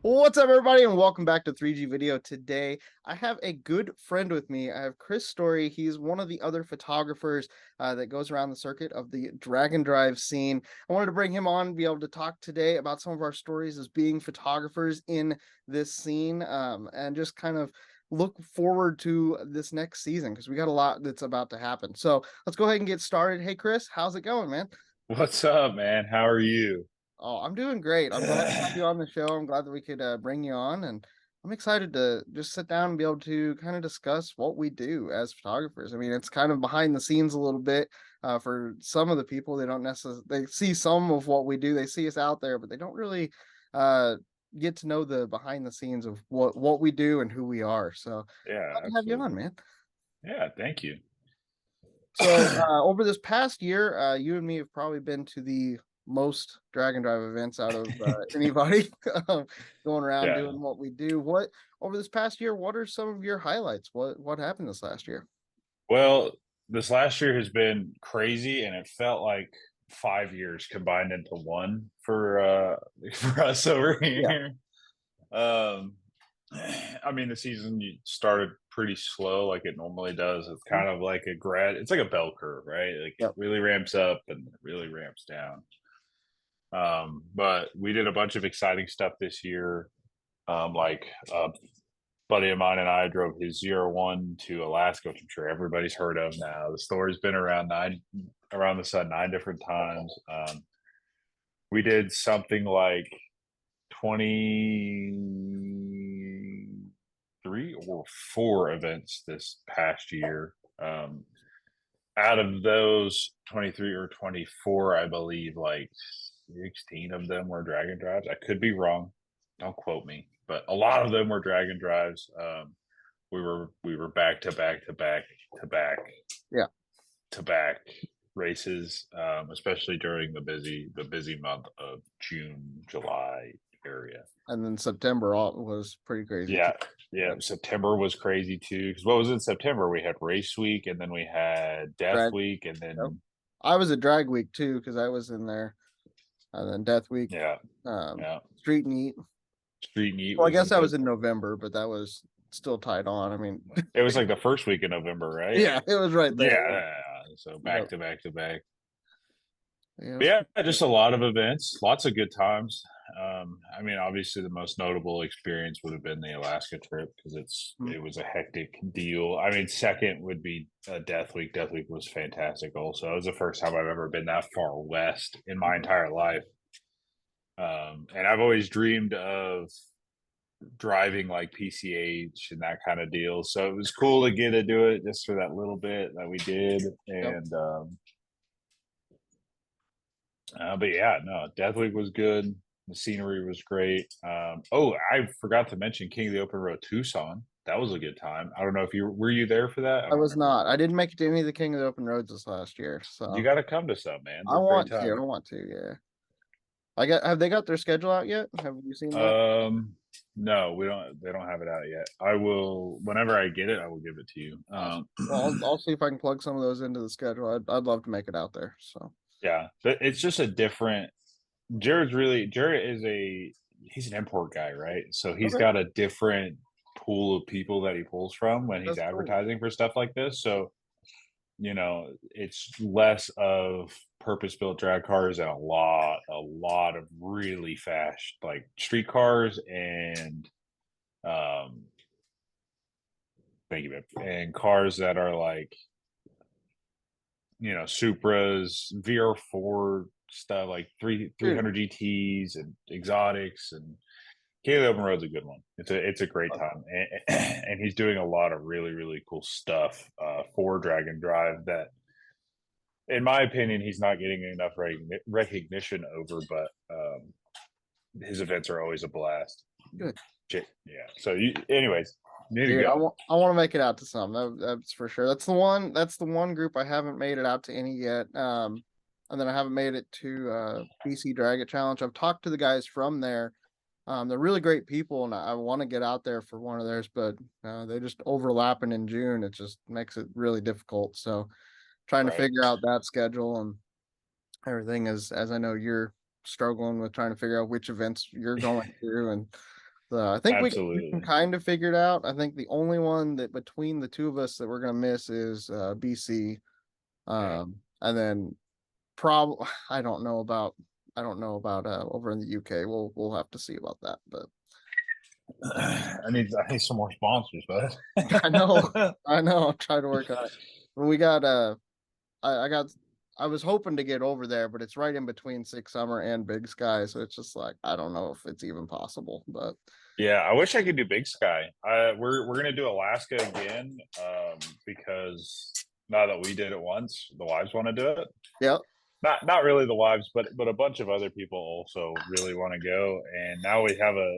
What's up, everybody, and welcome back to 3G Video. Today, I have a good friend with me. I have Chris Story. He's one of the other photographers that goes around the circuit of the drag and drive scene. I wanted to bring him on, be able to talk today about some of our stories as being photographers in this scene, and just kind of look forward to this next season because we got a lot that's about to happen. So let's go ahead and get started. Hey, Chris, how's it going, man? What's up, man? How are you? Oh, I'm doing great. I'm glad to have you on the show. I'm glad that we could bring you on, and I'm excited to just sit down and be able to kind of discuss what we do as photographers. I mean, it's kind of behind the scenes a little bit for some of the people. They don't necessarily they see some of what we do. They see us out there, but they don't really uh, get to know the behind the scenes of what we do and who we are. So Yeah, glad to have you on, absolutely. man. Yeah, thank you. So over this past year, you and me have probably been to the most drag and drive events out of anybody going around Yeah. doing what we do. What over this past year? What are some of your highlights? What happened this last year? Well, this last year has been crazy and it felt like 5 years combined into one for for us over Yeah. here. Um I mean the season started pretty slow like it normally does. It's Mhm. kind of like it's like a bell curve, right? Like it Yep. really ramps up and it really ramps down. But we did a bunch of exciting stuff this year. Like buddy of mine and I drove his 01 to Alaska, which I'm sure everybody's heard of now. The story's been around the sun 9 different times. We did something like 23 or 4 events this past year. Out of those 23 or 24, I believe like 16 of them were dragon drives. I could be wrong. Don't quote me, but a lot of them were dragon drives. We were back to back to back to back Yeah. to back races, especially during the busy month of June, July area. And then September all was pretty crazy too. Yeah, yeah. Yep. September was crazy too. Because what was in September? We had race week, and then we had death Drag. week, and Yep. then I was at drag week too because I was in there. And then Death Week, yeah, um, yeah. Street Meet. Street Meet Well, I was guess in that was Feb. in November, but that was still tied on. I mean, It was like the first week in November, right? yeah, it was right there. Yeah. So back Yep. to back to back. Yeah, it But was yeah, just a lot of events, lots of good times. I mean, obviously, the most notable experience would have been the Alaska trip because Mhm. it was a hectic deal. I mean, second would be Death Week. Death Week was fantastic. Also, it was the first time I've ever been that far west in my entire life, and I've always dreamed of driving like PCH and that kind of deal. So it was cool to get to do it just for that little bit that we did, Yep. and but yeah, no, Death Week was good. The scenery was great. Oh, I forgot to mention King of the Open Road Tucson. That was a good time. I don't know if you were you there for that. I I don't was remember. not. I didn't make it to any of the King of the Open Roads this last year, You so got to come to some, man. I They're a great want to. I time. want to. Yeah. I got. Have they got their schedule out yet? Have you seen that? Um, no, we don't. They don't have it out yet. I will whenever I get it. I will give it to you. Awesome. Well, I'll see if I can plug some of those into the schedule. I'd love to make it out there. So Yeah, it's just a different. Jared is a he's an import guy, right? So he's okay, got a different pool of people that he pulls from when he's that's cool. advertising for stuff like this. So it's less of purpose built drag cars and a lot of really fast like street cars and um thank you, babe, and cars that are like Supras, VR4 stuff like Dude, 300 GTs and exotics and Caleb Open Road's a good one. It's a great uh, time, and he's doing a lot of really really cool stuff for Dragon Drive that in my opinion, he's not getting enough recognition over, but his events are always a blast. good. Yeah. So, anyways, need to Dude, go. I want to make it out to some. That's for sure. That's the one. That's the one group I haven't made it out to any yet. And then I haven't made it to BC Drag It Challenge. I've talked to the guys from there. They're really great people, and I want to get out there for one of theirs, but they just overlapping in June. It just makes it really difficult. So trying to Right. figure out that schedule and everything as I know you're struggling with trying to figure out which events you're going to and So I think we can Absolutely. kind of figure it out. I think the only one that between the two of us that we're gonna miss is BC. Yeah. And then prob I don't know about over in the UK. We'll have to see about that. But I need some more sponsors, bud. I know, I know. I'm trying to work on it. But we got I got I was hoping to get over there, but it's right in between Six Summer and Big Sky, so it's just like I don't know if it's even possible. But Yeah, I wish I could do Big Sky. We're gonna do Alaska again, because now that we did it once, the wives want to do it. yeah, Not really the wives, but a bunch of other people also really want to go. And now we have a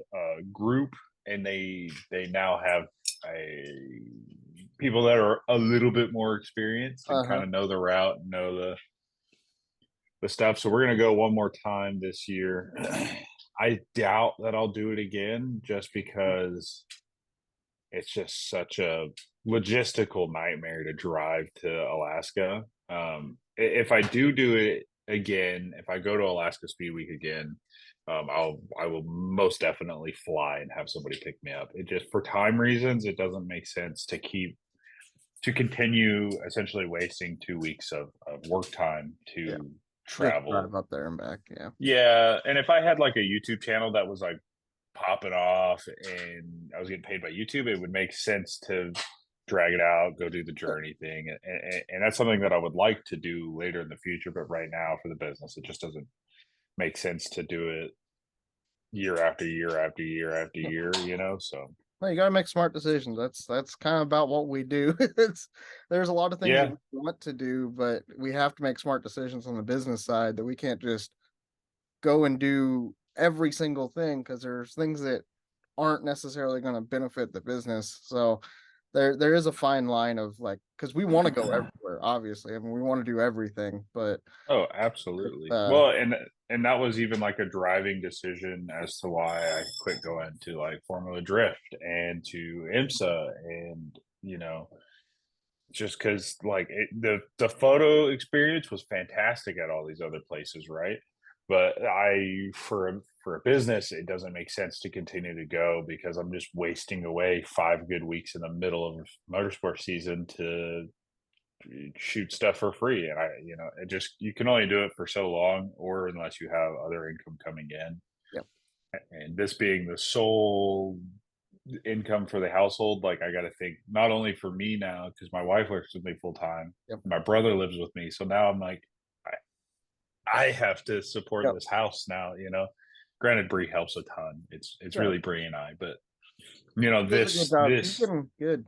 group, and they now have a people that are a little bit more experienced and kind uh-huh. of know the route, know the stuff. So we're gonna go one more time this year. I doubt that I'll do it again, just because it's just such a logistical nightmare to drive to Alaska. If I do it again, if I go to Alaska Speed Week again, I will most definitely fly and have somebody pick me up. It just, for time reasons, it doesn't make sense to continue essentially wasting 2 weeks of work time Yeah, to just drive travel. up there and back. Yeah, Yeah, and if I had like a YouTube channel that was like popping off and I was getting paid by YouTube, it would make sense to drag it out, go do the yeah, journey thing. And that's something that I would like to do later in the future. But right now, for the business, it just doesn't make sense to do it year after year after year after yeah. year, you know? So, Well, you got to make smart decisions. That's kind of about what we do. It's there's a lot of things that yeah. we want to do, but we have to make smart decisions on the business side that we can't just go and do every single thing because there's things that aren't necessarily going to benefit the business. So there is a fine line of like because we want to go everywhere, obviously. I mean, we want to do everything, but Oh, if, absolutely. Well, and that was even like a driving decision as to why I quit going to like Formula Drift and to IMSA, and just because like the photo experience was fantastic at all these other places, right? But for a business, it doesn't make sense to continue to go because I'm just wasting away 5 good weeks in the middle of motorsport season to shoot stuff for free. And it just, you can only do it for so long, or unless you have other income coming in. yep, And this being the sole income for the household, like I got to think not only for me now, because my wife works with me full time, yep, my brother lives with me. So now I'm like, I have to support yep. this house now, you know. Granted, Bree helps a ton. It's Yeah, really Bree and I, but she does a good job. She's getting good.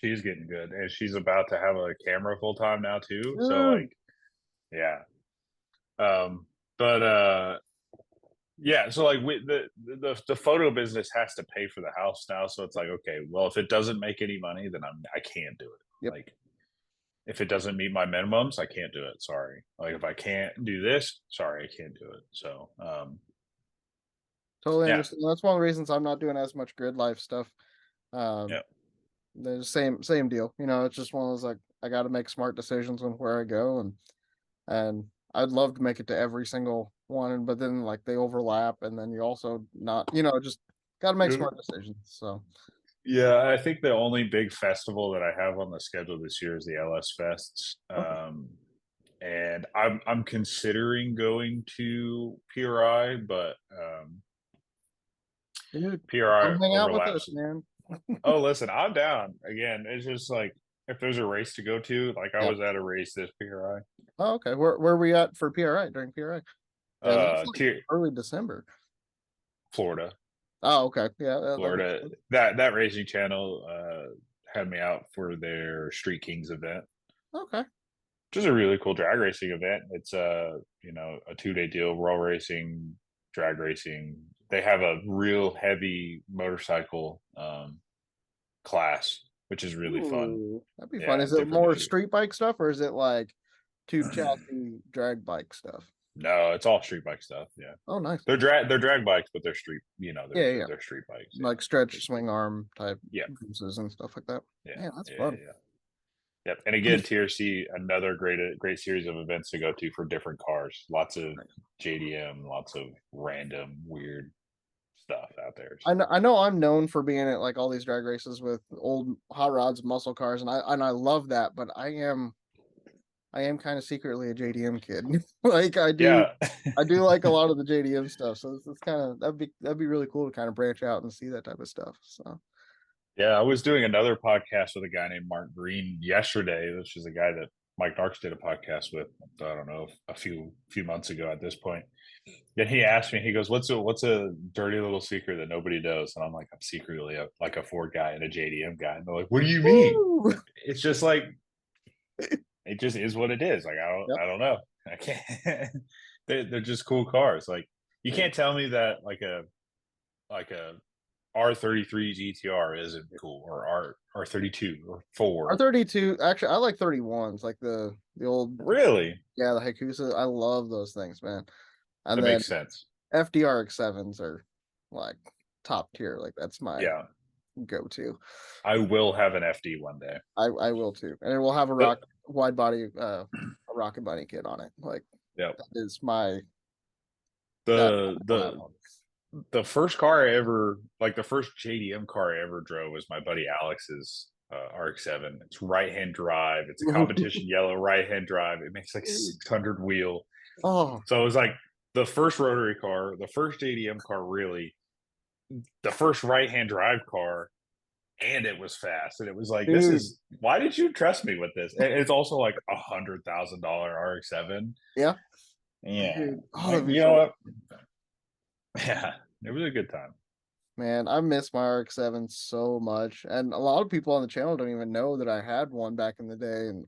she's getting good, and she's about to have a camera full time now too. So Good. like, yeah. Um, but yeah, so like the photo business has to pay for the house now. So it's like, okay, well, if it doesn't make any money, then I can't do it. Yep. Like, if it doesn't meet my minimums, I can't do it. Sorry. Like, if I can't do this, sorry, I can't do it. So Totally yeah, understand. That's one of the reasons I'm not doing as much grid life stuff. yeah. Um, the same deal. You know, it's just one of those like I got to make smart decisions on where I go, and I'd love to make it to every single one, but then like they overlap, and then you also not, just got to make smart decisions. So, Yeah, I think the only big festival that I have on the schedule this year is the LS Fests. okay, And I'm considering going to PRI, but dude, PRI come hang out with us, overlaps. man. Oh, listen, I'm down. Again, it's just like if there's a race to go to, like I Yeah. was at a race this PRI. Oh, okay. Where are we at for PRI during PRI? Yeah, that's like Tier early December. Florida. Oh, okay. Yeah, that makes Florida. sense. That racing channel had me out for their Street Kings event, Okay. which is a really cool drag racing event. It's a 2 day deal, raw racing, drag racing. They have a real heavy motorcycle class, which is really fun. Ooh, that'd be fun. Yeah, Is it different more issues. street bike stuff or is it like tube chassis drag bike stuff? No, it's all street bike stuff. Yeah. Oh, nice. They're drag bikes, but they're street. Yeah, yeah. They're street bikes. Like stretch swing arm type Yeah, gooses and stuff like that. yeah, Yeah, that's yeah, fun. yeah. Yep. And again, TRC, another great series of events to go to for different cars. Lots of JDM, lots of random weird stuff out there. I know I'm known for being at like all these drag races with old hot rods, muscle cars, and I love that, but I am kind of secretly a JDM kid. Like Yeah, I do like a lot of the JDM stuff. So it's kind of that'd be really cool to kind of branch out and see that type of stuff. So yeah. I was doing another podcast with a guy named Mark Green yesterday, which is a guy that Mike Darks did a podcast with. I don't know, a few months ago at this point. Then he asked me, he goes, "What's a dirty little secret that nobody knows?" And I'm like, "I'm secretly like a Ford guy and a JDM guy." And they're like, "What do you mean?" woo! It's just like it just is what it is. Like Yep. I don't know. I can't. They're just cool cars. Like you can't tell me that like a R33 GTR isn't cool, or R32 or four. R32, actually I like 31s, like the old, Really, yeah, the Hayabusa. I love those things, man. And that then makes sense. FDRX7s are like top tier. Like that's my Yeah, go-to. I will have an FD one day. I will too. And it will have a But wide body a rocket bunny kit on it. Like yeah, that is my that the on that the one. the first car I ever, like the first JDM car I ever drove was my buddy Alex's RX-7. It's right hand drive. It's a competition yellow right hand drive. It makes like 600 wheel. Oh, So it was like the first rotary car, the first JDM car, really, the first right hand drive car, and it was fast. And it was like, this dude. is why did you trust me with this? And it's also like $100,000 RX-7. Yeah, Yeah, dude. Oh, like that'd be you know so what? Yeah, it was a good time. man. I miss my RX-7 so much. And a lot of people on the channel don't even know that I had one back in the day. And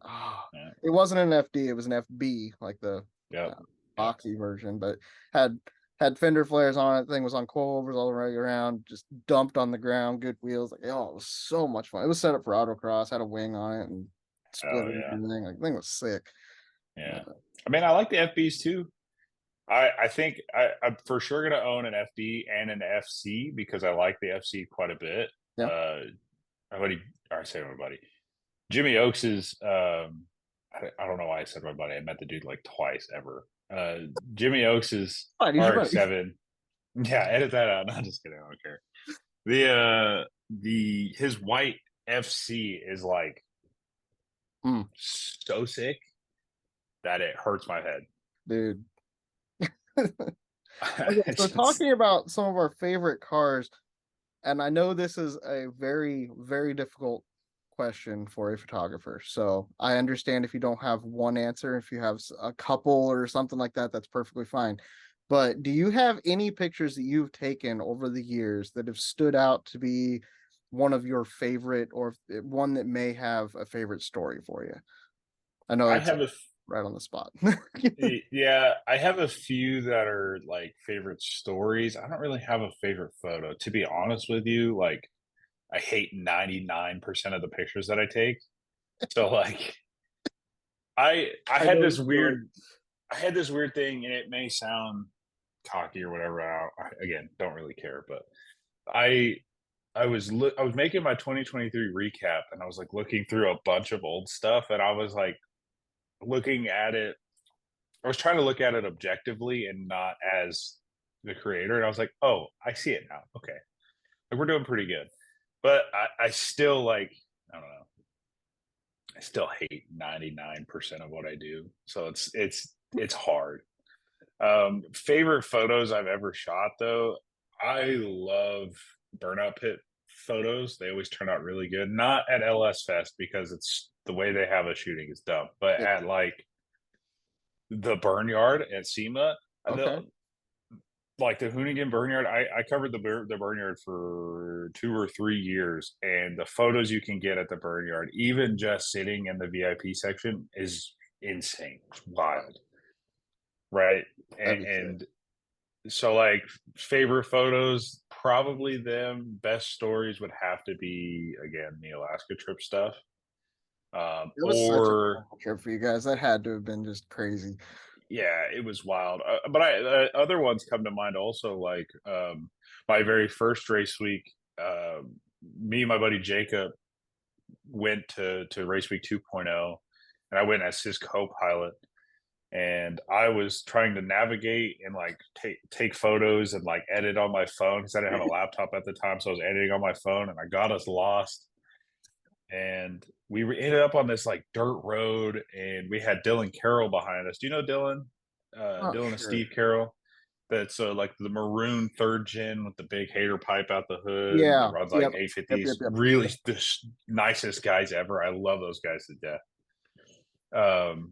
Yeah, it wasn't an FD, it was an FB, like the yep, uh, yep. boxy version, but had had fender flares on it. Thing was on coilovers all the way around, just dumped on the ground, good wheels. Like, oh, it was so much fun. It was set up for autocross, had a wing on it and split Oh it and yeah, everything. Like, the thing was sick. yeah. Uh, I mean, I like the FBs too. I think I'm for sure gonna own an FD and an FC because I like the FC quite a bit. yeah. My buddy, or I say my buddy, Jimmy Oaks is. I don't know why I said my buddy. I met the dude like twice ever. Jimmy Oaks is Fine, he's your buddy. RX-7. Yeah, edit that out. No, I'm just kidding. I don't care. The his white FC is like Mm, so sick that it hurts my head. dude. Okay, so It's just talking about some of our favorite cars, and I know this is a very, very difficult question for a photographer. So I understand if you don't have one answer, if you have a couple or something like that, that's perfectly fine. But do you have any pictures that you've taken over the years that have stood out to be one of your favorite, or one that may have a favorite story for you? I know I it's have right on the spot. yeah, I have a few that are like favorite stories. I don't really have a favorite photo, to be honest with you. Like I hate 99% of the pictures that I take. So like I I had know this the feeling. weird I had this weird thing, and it may sound cocky or whatever. Again, don't really care, but I I was making my 2023 recap, and I was like looking through a bunch of old stuff, and I was like looking at it. I was trying to look at it objectively and not as the creator, and I was like, oh, I see it now. Okay, like we're doing pretty good, but I still like I don't know. I still hate 99% of what I do, so it's hard. Favorite photos I've ever shot though, I love burnout pit photos. They always turn out really good. Not at LS Fest because it's the way they have us shooting is dumb, but Yeah. at like the burn yard at SEMA, Okay. the like the Hoonigan Burnyard, I covered the Burnyard for 2 or 3 years, and the photos you can get at the Burnyard, even just sitting in the VIP section, is insane. It's wild, right? That'd be sick. And so like favorite photos, probably them. Best stories would have to be again the Alaska trip stuff. It was such a Or cool trip for you guys. That had to have been just crazy. yeah, it was wild. But other ones come to mind also, like my very first race week. Me and my buddy Jacob went to race week 2.0, and I went as his co-pilot. and I was trying to navigate and like take photos and like edit on my phone because I didn't have a laptop at the time, so I was editing on my phone, and I got us lost. And ended up on this like dirt road, and we had Dylan Carroll behind us. Do you know Dylan? Not Dylan and sure. Steve Carroll. That's like the maroon third gen with the big hater pipe out the hood that Yeah. runs like Yep. Yep. Yep. 850s. Yep. Really, the nicest guys ever. I love those guys to death. Um,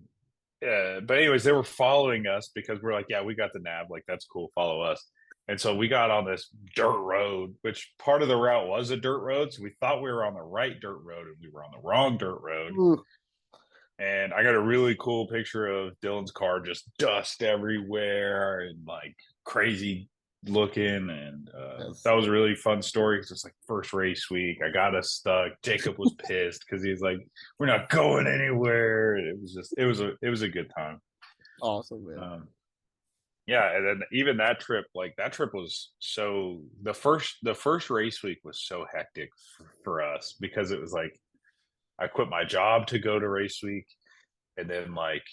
but anyways, they were following us because we're like, yeah, we got the nav. Like, that's cool. Follow us. And so we got on this dirt road, which part of the route was a dirt road. So we thought we were on the right dirt road, and we were on the wrong dirt road. Ooh, And I got a really cool picture of Dylan's car, just dust everywhere and like crazy looking. And that yes. was a really fun story because it's like first race week. I got us stuck. Jacob was pissed because he's like, "We're not going anywhere." And it was a good time. Awesome, man. Um, yeah, and then even that trip, like that trip was so the first race week was so hectic for us because it was like I quit my job to go to race week, and then like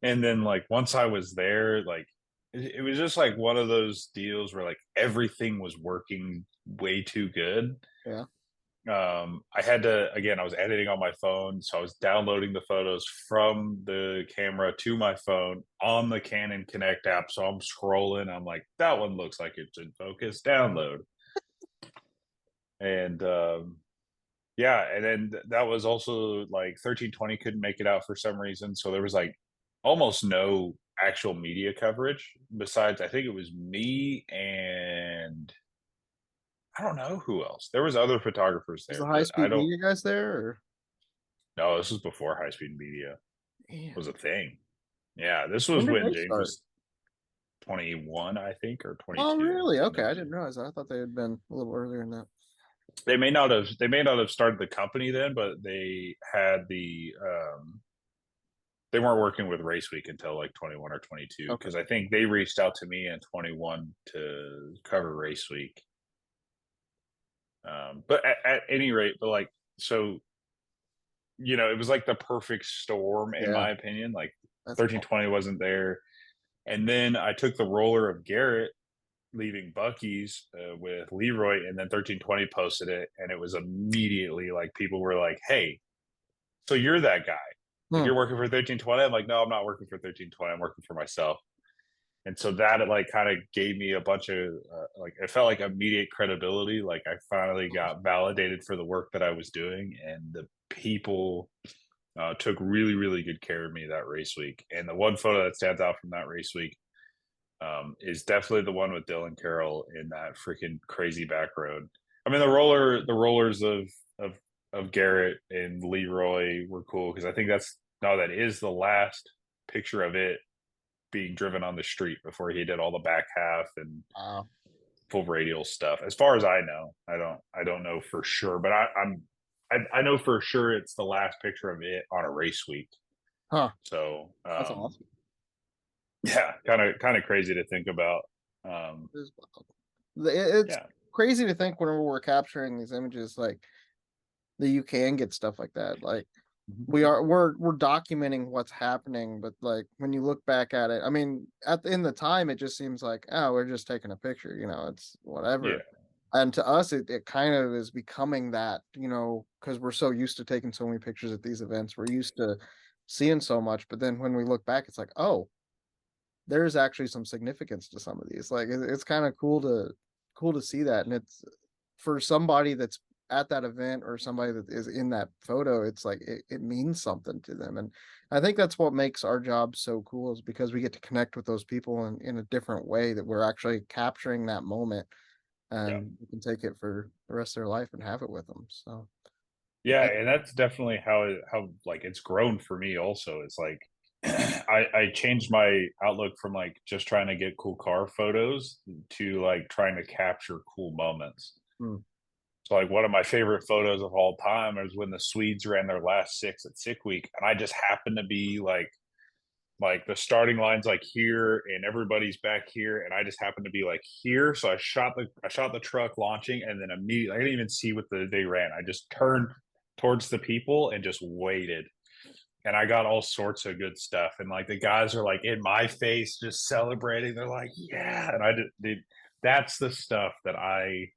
and then like once I was there, like it was just like one of those deals where like everything was working way too good. Yeah. I had to, again, I was editing on my phone, so I was downloading the photos from the camera to my phone on the Canon Connect app. So I'm scrolling, I'm like, that one looks like it's in focus, download. And yeah, and then that was also like 1320 couldn't make it out for some reason, so there was like almost no actual media coverage besides I think it was me and I don't know who else. There was other photographers Was the there, high but I speed don't media guys there? Or know. This was before high speed media damn. was a thing. Yeah, this was When did when they James start? was 21, I think, or Oh, 22. really? So Okay, I maybe didn't realize that. I thought they had been a little earlier than that. they may not have started the company then, but they weren't working with Race Week until like 21 or 22 Okay. because I think they reached out to me in 21 to cover Race Week. But at any rate, but like so it was like the perfect storm in Yeah, my opinion. Like that's awesome. 1320 wasn't there, and then I took the roller of Garrett leaving Bucky's with Leroy, and then 1320 posted it, and it was immediately like people were like, "Hey, so you're that guy? Like Hmm. you're working for 1320?" I'm like, "No, I'm not working for 1320. I'm working for myself." And so that it like kind of gave me a bunch of like it felt like immediate credibility. Like I finally got validated for the work that I was doing, and the people took really really good care of me that race week. And the one photo that stands out from that race week is definitely the one with Dylan Carroll in that freaking crazy back road. I mean, the rollers of of Garrett and Leroy were cool because I think that is the last picture of it being driven on the street before he did all the back half and Wow. full radial stuff. As far as I know, I don't know for sure, but I know for sure it's the last picture of it on a race week. Huh. So That's awesome. yeah, kind of crazy to think about. Um, It is wild. It's yeah, crazy to think whenever we're capturing these images, like that you can get stuff like that. Like we're documenting what's happening, but like when you look back at it, I mean, in the time, it just seems like, oh, we're just taking a picture, it's yeah, whatever. And to us, it kind of is becoming that, because we're so used to taking so many pictures at these events, we're used to seeing so much. But then when we look back, it's like, oh, there's actually some significance to some of these. Like it's kind of cool to see that, and it's for somebody that's at that event or somebody that is in that photo. It's like it means something to them, and I think that's what makes our job so cool is because we get to connect with those people in a different way that we're actually capturing that moment, yeah. and we can take it for the rest of their life and have it with them. So Yeah, I, and that's definitely how like it's grown for me also. It's like I changed my outlook from like just trying to get cool car photos to like trying to capture cool moments. hmm, So like one of my favorite photos of all time is when the Swedes ran their last six at Sick Week, and I just happened to be like the starting line's like here and everybody's back here, and I just happened to be like here. So I shot the truck launching, and then immediately I didn't even see what they ran. I just turned towards the people and just waited. and I got all sorts of good stuff. And like the guys are like in my face, just celebrating. They're like, "Yeah!" And I did. Dude, that's the stuff that I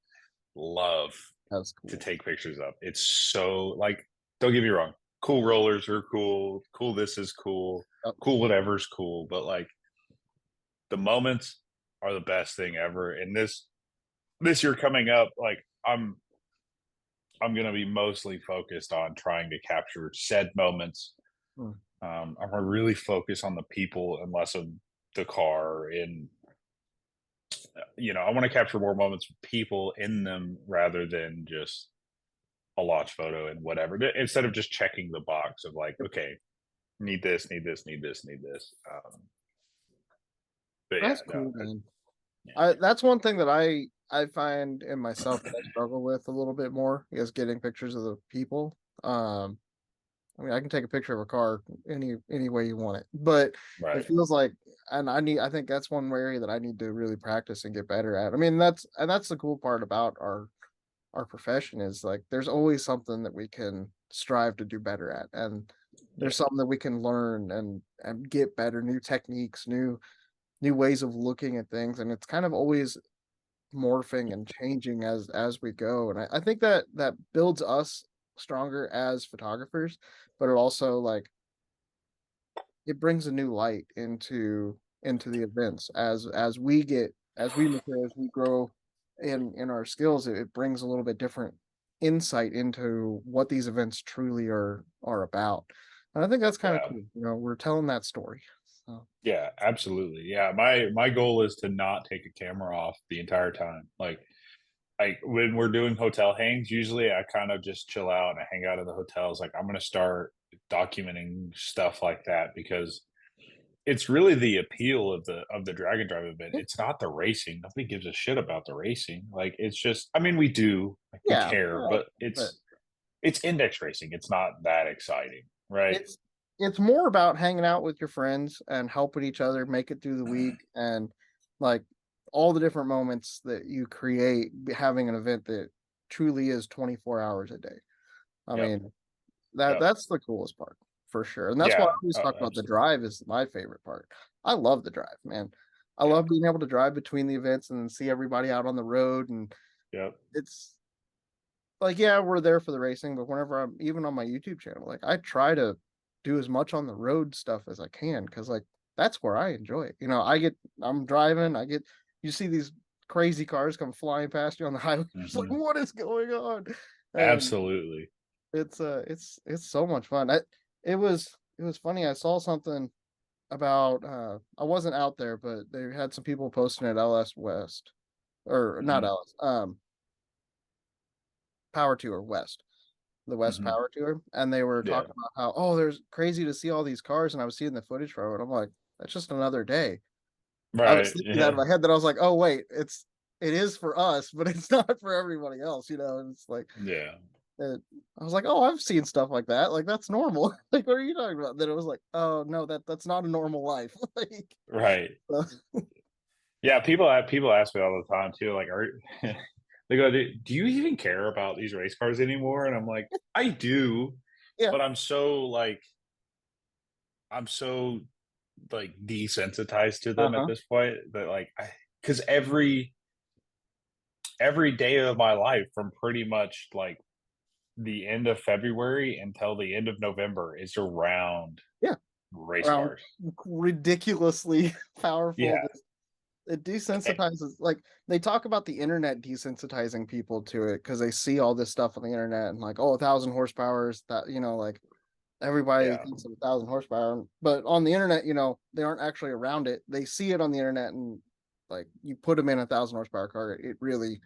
love That's to cool. take pictures of. It's so like, don't get me wrong, cool rollers are cool. Cool, this is cool. Yep. Cool, whatever's cool. But like the moments are the best thing ever. And this year coming up, like I'm going to be mostly focused on trying to capture said moments. Mm. I'm going to really focus on the people and less of the car. And I want to capture more moments with people in them rather than just a launch photo and whatever. Instead of just checking the box of like, okay, need this, need this, need this, need this. But yeah, That's no, cool, man. yeah, That's one thing that I find in myself that I struggle with a little bit more is getting pictures of the people. I mean, I can take a picture of a car any way you want it, but it right, feels like, and I think that's one area that I need to really practice and get better at. I mean, that's the cool part about our profession is like there's always something that we can strive to do better at, and yeah, there's something that we can learn and get better, new techniques, new ways of looking at things, and it's kind of always morphing and changing as we go. And I think that that builds us stronger as photographers, but it also like it brings a new light into the events as we mature, as we grow in our skills. It brings a little bit different insight into what these events truly are about. And I think that's kind of yeah. cool. We're telling that story. So Yeah, absolutely. Yeah, my goal is to not take a camera off the entire time. Like when we're doing hotel hangs, usually I kind of just chill out and I hang out in the hotels. Like I'm gonna start documenting stuff like that because it's really the appeal of the Dragon Drive event. yeah, It's not the racing. Nobody gives a shit about the racing. Like it's just, I mean, we do, like we yeah, care, but but it's index racing. It's not that exciting, right? it's it's more about hanging out with your friends and helping each other make it through the week, and like all the different moments that you create having an event that truly is 24 hours a day. I Yep. mean, that Yep. that's the coolest part for sure. And that's why I Yeah. always Oh, talk about the absolutely. drive is my favorite part. I love the drive, man. I Yeah. love being able to drive between the events and see everybody out on the road. And Yep. it's like, yeah, we're there for the racing, but whenever I'm even on my YouTube channel, like I try to do as much on the road stuff as I can because like that's where I enjoy it. I'm driving, you see these crazy cars come flying past you on the highway. It's like, Hmm. what is going on? And Absolutely. it's so much fun. It was funny. I saw something about I wasn't out there, but they had some people posting at LS West, or not Hmm. LS, Power Tour West, the West Hmm. Power Tour, and they were Yeah. talking about how, oh, there's crazy to see all these cars, and I was seeing the footage from it. I'm like, that's just another day. I was Right. thinking that in Yeah. my head, that I was like, oh wait, it is for us, but it's not for everybody else, And it's like Yeah. I was like, oh, I've seen stuff like that. Like that's normal. Like, what are you talking about? Then it was like, oh no, that's not a normal life. Like, Right. uh, Yeah. People ask me all the time too. Like, are they go, do you even care about these race cars anymore? And I'm like, I do, yeah, but I'm so like desensitized to uh them at huh, this point that like because every day of my life from pretty much like the end of February until the end of November is around yeah, race around cars. ridiculously powerful. Yeah. It Eh, desensitizes. Like they talk about the internet desensitizing people to it because they see all this stuff on the internet and like, oh, 1,000 horsepower is that, like everybody yeah. thinks of 1,000 horsepower, but on the internet, they aren't actually around it. They see it on the internet, and like you put them in 1,000 horsepower car, it really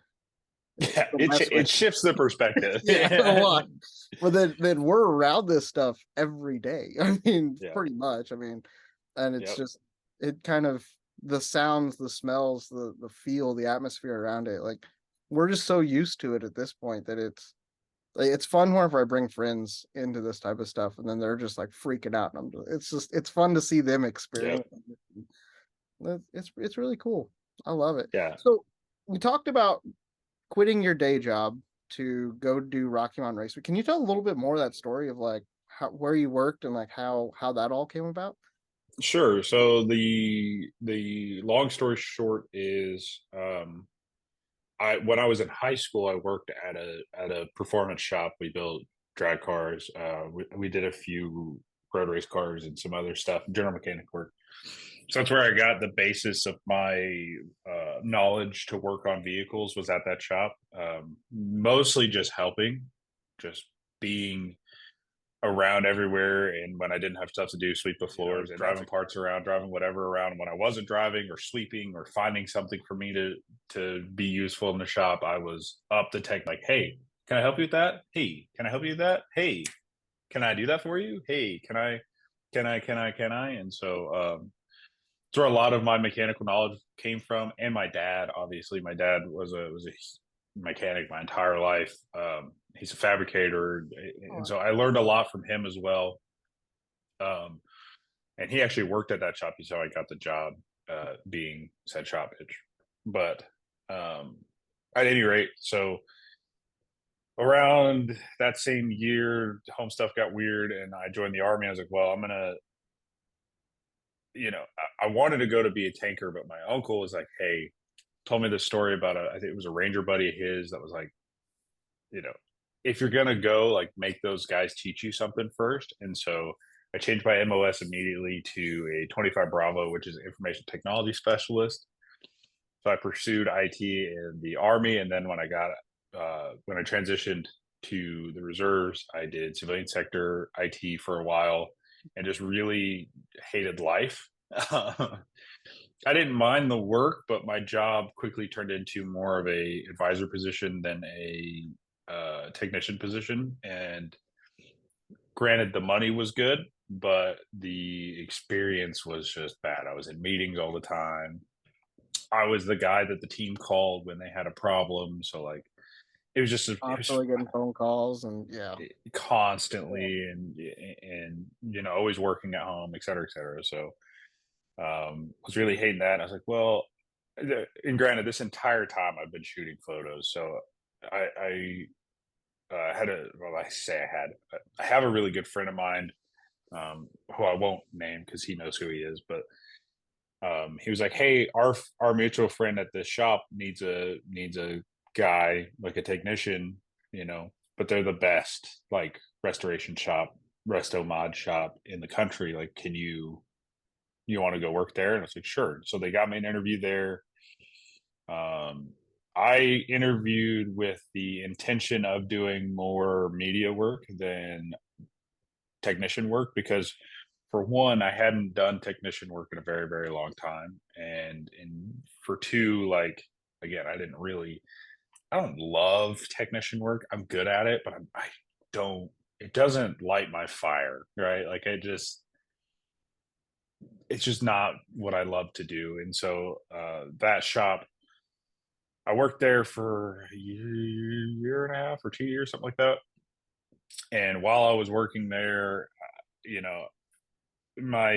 Yeah. it'll mess with It shifts the perspective. yeah, a lot. But then we're around this stuff every day. I mean, Yeah. pretty much. I mean, and it's Yep. just it kind of the sounds, the smells, the feel, the atmosphere around it. Like we're just so used to it at this point that it's fun whenever I bring friends into this type of stuff, and then they're just like freaking out. And it's fun to see them Yep. experience it. It's really cool. I love it. Yeah. So we talked about quitting your day job to go do Rocky Mountain Raceway. Can you tell a little bit more of that story of like where you worked and like how that all came about? Sure. So the long story short is, I when I was in high school, I worked at a performance shop. We built drag cars. We did a few road race cars and some other stuff, general mechanic work. So that's where I got the basis of my knowledge to work on vehicles, was at that shop. Mostly just helping, just being around everywhere. And when I didn't have stuff to do, sweep the floors and driving parts around, driving whatever around. And when I wasn't driving or sweeping or finding something for me to be useful in the shop, I was up the tech, like, hey, can I help you with that? Hey, can I help you with that? Hey, can I do that for you? Hey, can I? And so it's where a lot of my mechanical knowledge came from. And my dad, obviously, my dad was a mechanic my entire life. He's a fabricator, and Oh, so I learned a lot from him as well. Um, and he actually worked at that shop. He's how I got the job, being said shop pitch. But um, at any rate, so around that same year, home stuff got weird, and I joined the army. I was like, well, I'm gonna, I wanted to go to be a tanker, but my uncle was like, hey, told me this story about I think it was a ranger buddy of his that was like, you know, if you're gonna go, like, make those guys teach you something first. And so I changed my MOS immediately to a 25 Bravo, which is information technology specialist. So I pursued IT in the Army, and then when I transitioned to the reserves, I did civilian sector IT for a while, and just really hated life. I didn't mind the work, but my job quickly turned into more of a advisor position than a technician position. And granted, the money was good, but the experience was just bad. I was in meetings all the time. I was the guy that the team called when they had a problem. So like, it was constantly getting phone calls and yeah. constantly, and always working at home, et cetera, et cetera. So was really hating that. And I was like, well, and granted, this entire time I've been shooting photos. So I had well, I have a really good friend of mine, who I won't name because he knows who he is, but he was like, hey, our mutual friend at this shop needs a guy, like a technician, but they're the best, like, restoration shop, resto mod shop in the country. Like, you want to go work there? And I was like, sure. So they got me an interview there. Um, I interviewed with the intention of doing more media work than technician work, because for one, I hadn't done technician work in a very, very long time. And for two, like, again, I don't love technician work. I'm good at it, but I don't, it doesn't light my fire, right? Like, it's just not what I love to do. And so that shop, I worked there for a year and a half or 2 years, something like that. And while I was working there, you know, my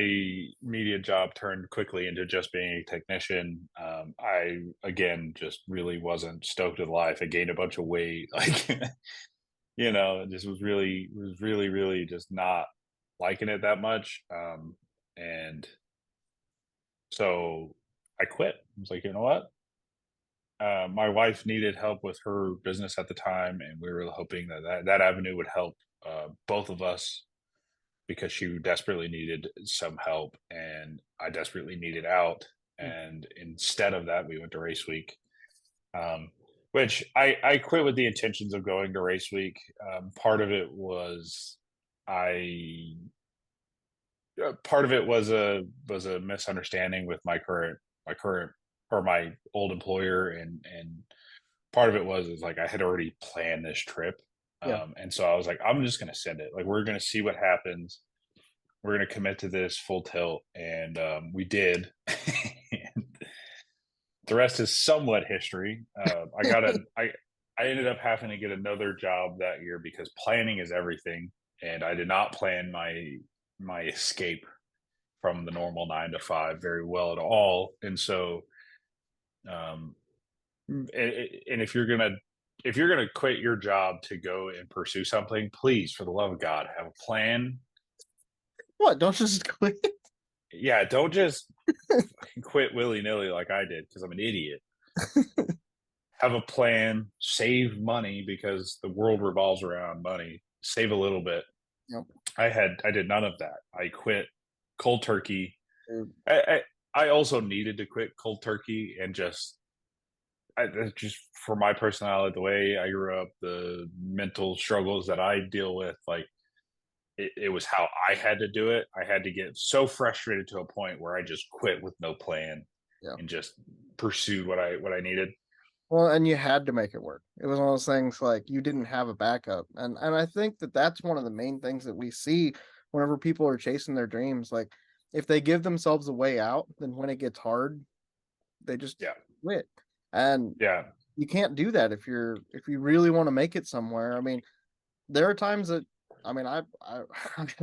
media job turned quickly into just being a technician. I again just really wasn't stoked with life. I gained a bunch of weight, like, just was really just not liking it that much. And so I quit. I was like, you know what? My wife needed help with her business at the time, and we were hoping that avenue would help both of us, because she desperately needed some help, and I desperately needed out. And instead of that, we went to Race Week, which I quit with the intentions of going to Race Week. Part of it was I part of it was a misunderstanding with my current or my old employer, and part of it was is like I had already planned this trip. Yeah. And so I was like, I'm just gonna send it. Like, we're gonna see what happens. We're gonna commit to this full tilt, and we did. And the rest is somewhat history. I ended up having to get another job that year because planning is everything, and I did not plan my escape from the normal 9 to 5 very well at all. And so, um, and if you're gonna if you're going to quit your job to go and pursue something, please, for the love of God, have a plan. What? Don't just quit. Yeah, don't just quit willy nilly like I did because I'm an idiot. Have a plan, save money because the world revolves around money. Save a little bit. Yep. I did none of that. I quit cold turkey. Dude. I also needed to quit cold turkey and just for my personality, the way I grew up, the mental struggles that I deal with, like it was how I had to do it. I had to get so frustrated to a point where I just quit with no plan Yeah. and just pursued what I needed. Well, and you had to make it work. It was one of those things like you didn't have a backup, and I think that that's one of the main things that we see whenever people are chasing their dreams. Like if they give themselves a way out, then when it gets hard, they just Yeah, quit. And yeah, you can't do that if you really want to make it somewhere. I mean, there are times that I mean I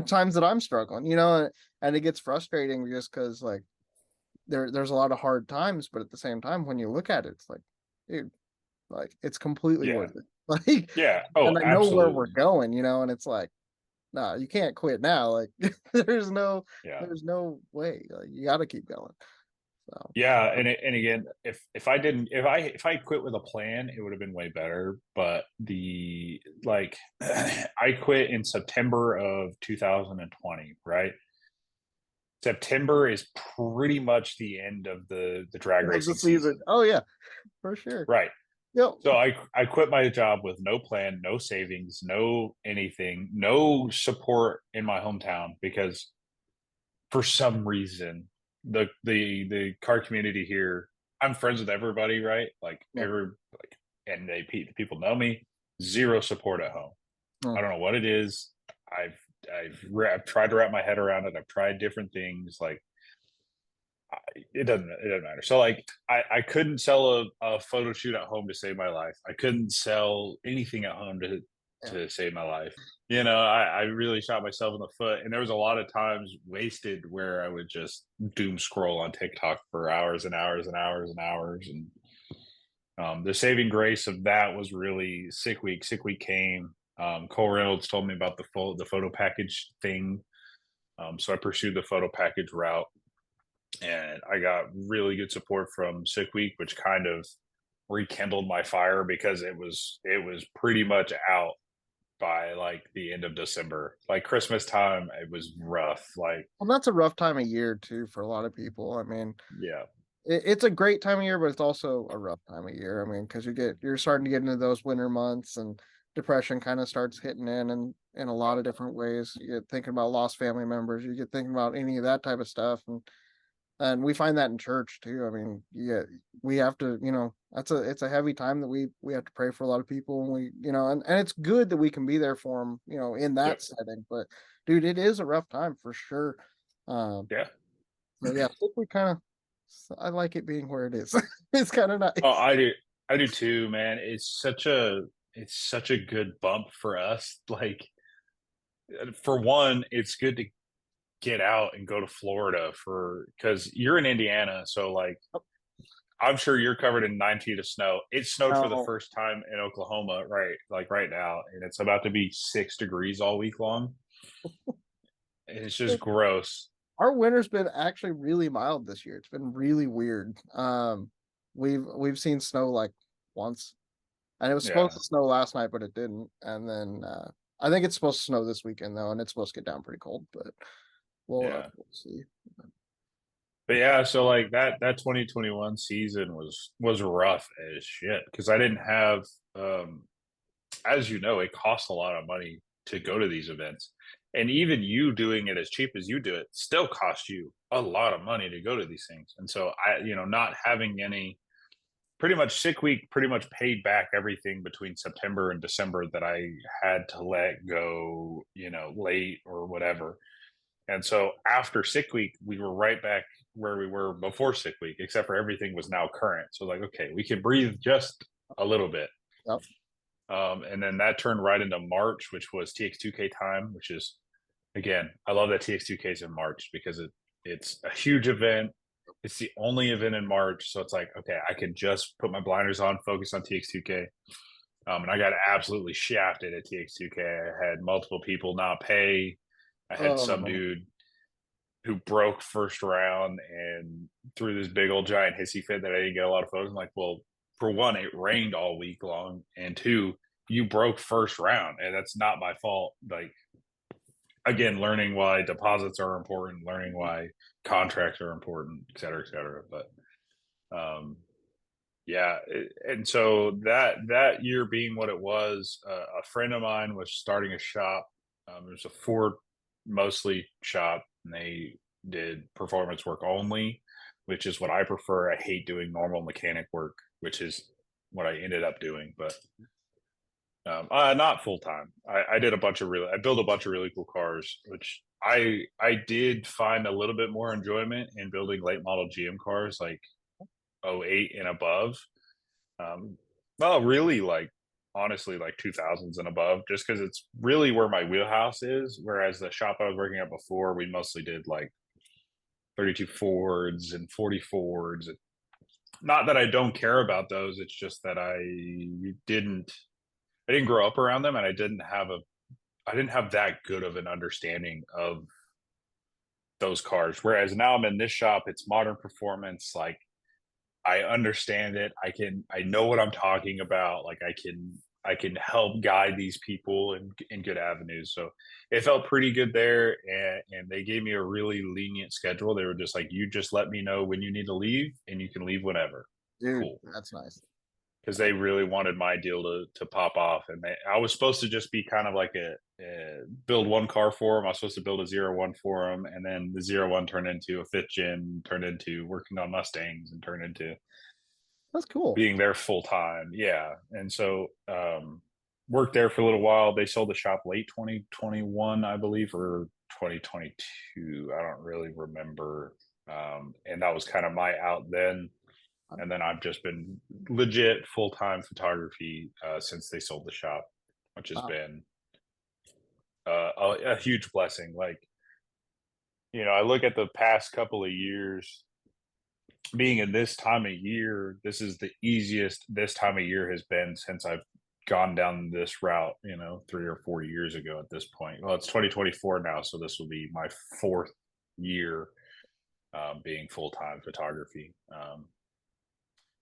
times that I'm struggling, and it gets frustrating just because like there's a lot of hard times, but at the same time, when you look at it, it's like, dude, like it's completely yeah, worth it. Like, yeah. Oh, and I know where we're absolutely. going, and it's like, no, you can't quit now. Like, there's no, Yeah. there's no way. Like, you got to keep going. So, Yeah, and again, if I didn't if I quit with a plan, it would have been way better. But the like, I quit in September of 2020. Right, September is pretty much the end of the drag of the racing season. season. Oh yeah, for sure. Right. Yep. So I quit my job with no plan, no savings, no anything, no support in my hometown because for some reason the car community here, I'm friends with everybody, right? Like Yep. and people know me. Zero support at home. Mm. I don't know what it is. I've I've tried to wrap my head around it. I've tried different things. Like it doesn't matter. So like I couldn't sell a photo shoot at home to save my life. I couldn't sell anything at home Yeah. to save my life. I really shot myself in the foot. And there was a lot of times wasted where I would just doom scroll on TikTok for hours and hours and hours and hours. And the saving grace of that was really Sick Week. Sick Week came. Cole Reynolds told me about the photo package thing. So I pursued the photo package route, and I got really good support from Sick Week, which kind of rekindled my fire because it was pretty much out by like the end of December. Like Christmas time, it was rough. Like, Well, that's a rough time of year too for a lot of people. I mean, yeah, it's a great time of year, but it's also a rough time of year. I mean, because you're starting to get into those winter months, and depression kind of starts hitting in a lot of different ways. You get thinking about lost family members. You get thinking about any of that type of stuff, and we find that in church too. I mean, yeah, we have to, it's a heavy time that we have to pray for a lot of people, and and it's good that we can be there for them, in yep, that setting. But dude, it is a rough time for sure. Um, yeah. so yeah, I think we kind of, I like it being where it is. It's kind of Oh, nice. I do too, man. It's such a good bump for us. Like, for one, it's good to get out and go to Florida for because you're in Indiana, so like I'm sure you're covered in 9 feet of snow. It snowed for the Now, first time in Oklahoma, right? Like right now, and it's about to be 6 degrees all week long. And it's just gross. our winter's been actually really mild this year. It's been really weird. We've seen snow like once, and it was supposed Yeah, to snow last night, but it didn't. And then I think it's supposed to snow this weekend though, and it's supposed to get down pretty cold. But yeah. we'll see. But yeah, so like that 2021 season was rough as shit because I didn't have as you know, it costs a lot of money to go to these events. And even you doing it as cheap as you do it still costs you a lot of money to go to these things. And so not having any pretty much Sick Week pretty much paid back everything between September and December that I had to let go, late or whatever. And so after Sick Week, we were right back where we were before Sick Week, except for everything was now current. So like, okay, we can breathe just a little bit. Yep. And then that turned right into March, which was TX2K time, which is again, I love that TX2K is in March because it's a huge event. It's the only event in March, so it's like okay, I can just put my blinders on, focus on TX2K. And I got absolutely shafted at TX2K. I had multiple people not pay. I had Oh some no. dude who broke first round and threw this big old giant hissy fit that I didn't get a lot of photos. I'm like, well, for one, it rained all week long, and two, you broke first round, and that's not my fault. Like, again, learning why deposits are important, learning why contracts are important, et cetera, et cetera. But um, yeah, and so that year being what it was, a friend of mine was starting a shop. It was a Ford mostly shop, and they did performance work only, which is what I prefer. I hate doing normal mechanic work, which is what I ended up doing, but not full time. I did a bunch of I built a bunch of really cool cars, which I did find a little bit more enjoyment in building late model GM cars, like '08 and above. um, well, really, like honestly, like 2000s and above, just because it's really where my wheelhouse is. Whereas the shop I was working at before, we mostly did like 32 Fords and 40 Fords. Not that I don't care about those, it's just that didn't I didn't grow up around them, and I didn't have that good of an understanding of those cars. Whereas now I'm in this shop, it's modern performance. Like, I understand it. I know what I'm talking about. Like, I can help guide these people in good avenues. So it felt pretty good there, and they gave me a really lenient schedule. They were just like, you just let me know when you need to leave, and you can leave whenever. Dude, Cool. that's nice. Because they really wanted my deal to pop off, and I was supposed to just be kind of like build one car for them. I was supposed to build a 01 for them, and then the 01 turned into a fifth gen, turned into working on Mustangs, and turned into That's cool. being there full time. Yeah. And so worked there for a little while. They sold the shop late 2021, I believe, or 2022. I don't really remember. And that was kind of my out then. And then I've just been legit full time photography since they sold the shop, which has Wow. been a huge blessing. Like, I look at the past couple of years being in this time of year. This is the easiest this time of year has been since I've gone down this route, 3 or 4 years ago at this point. Well, it's 2024 now, so this will be my fourth year being full time photography.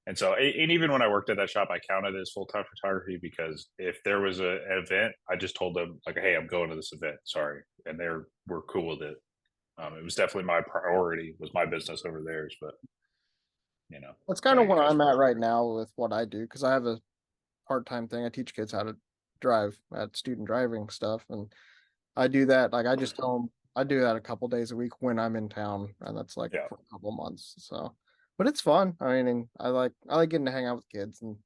And so, and even when I worked at that shop, I counted it as full time photography, because if there was an event, I just told them like, "Hey, I'm going to this event. Sorry," and were cool with it. It was definitely my priority, was my business over theirs, but That's kind of like where I'm customers at were right great. now with what I do because I have a part-time thing. I teach kids how to drive at student driving stuff, and I do that. Like I just tell them I do that a couple days a week when I'm in town, and that's like Yeah, for a couple months. So, but it's fun. I mean, and I like getting to hang out with kids, and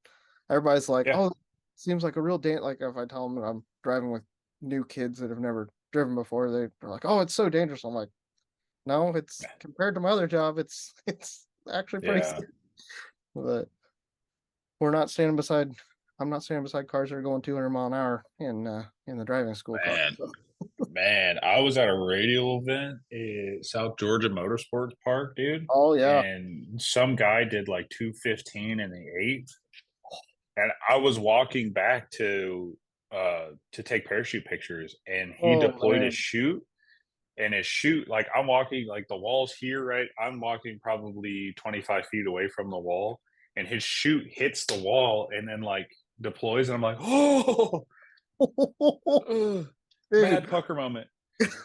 everybody's like, yeah, "Oh, seems like a real day." Like if I tell them I'm driving with new kids that have never driven before, they're like, "Oh, it's so dangerous." I'm like, "No, it's compared to my other job, it's actually pretty yeah. safe." But we're not standing beside. I'm not standing beside cars that are going 200 mile an hour in the driving school car. Man, So. man, I was at a radial event at South Georgia Motorsports Park, dude, Oh yeah. and some guy did like 215 in the eighth, and I was walking back to take parachute pictures, and he Oh deployed his man. chute, and his chute, like, I'm walking, like, the wall's here, right? I'm walking probably 25 feet away from the wall, and his chute hits the wall and then like deploys, and I'm like, oh, Dude. mad pucker moment.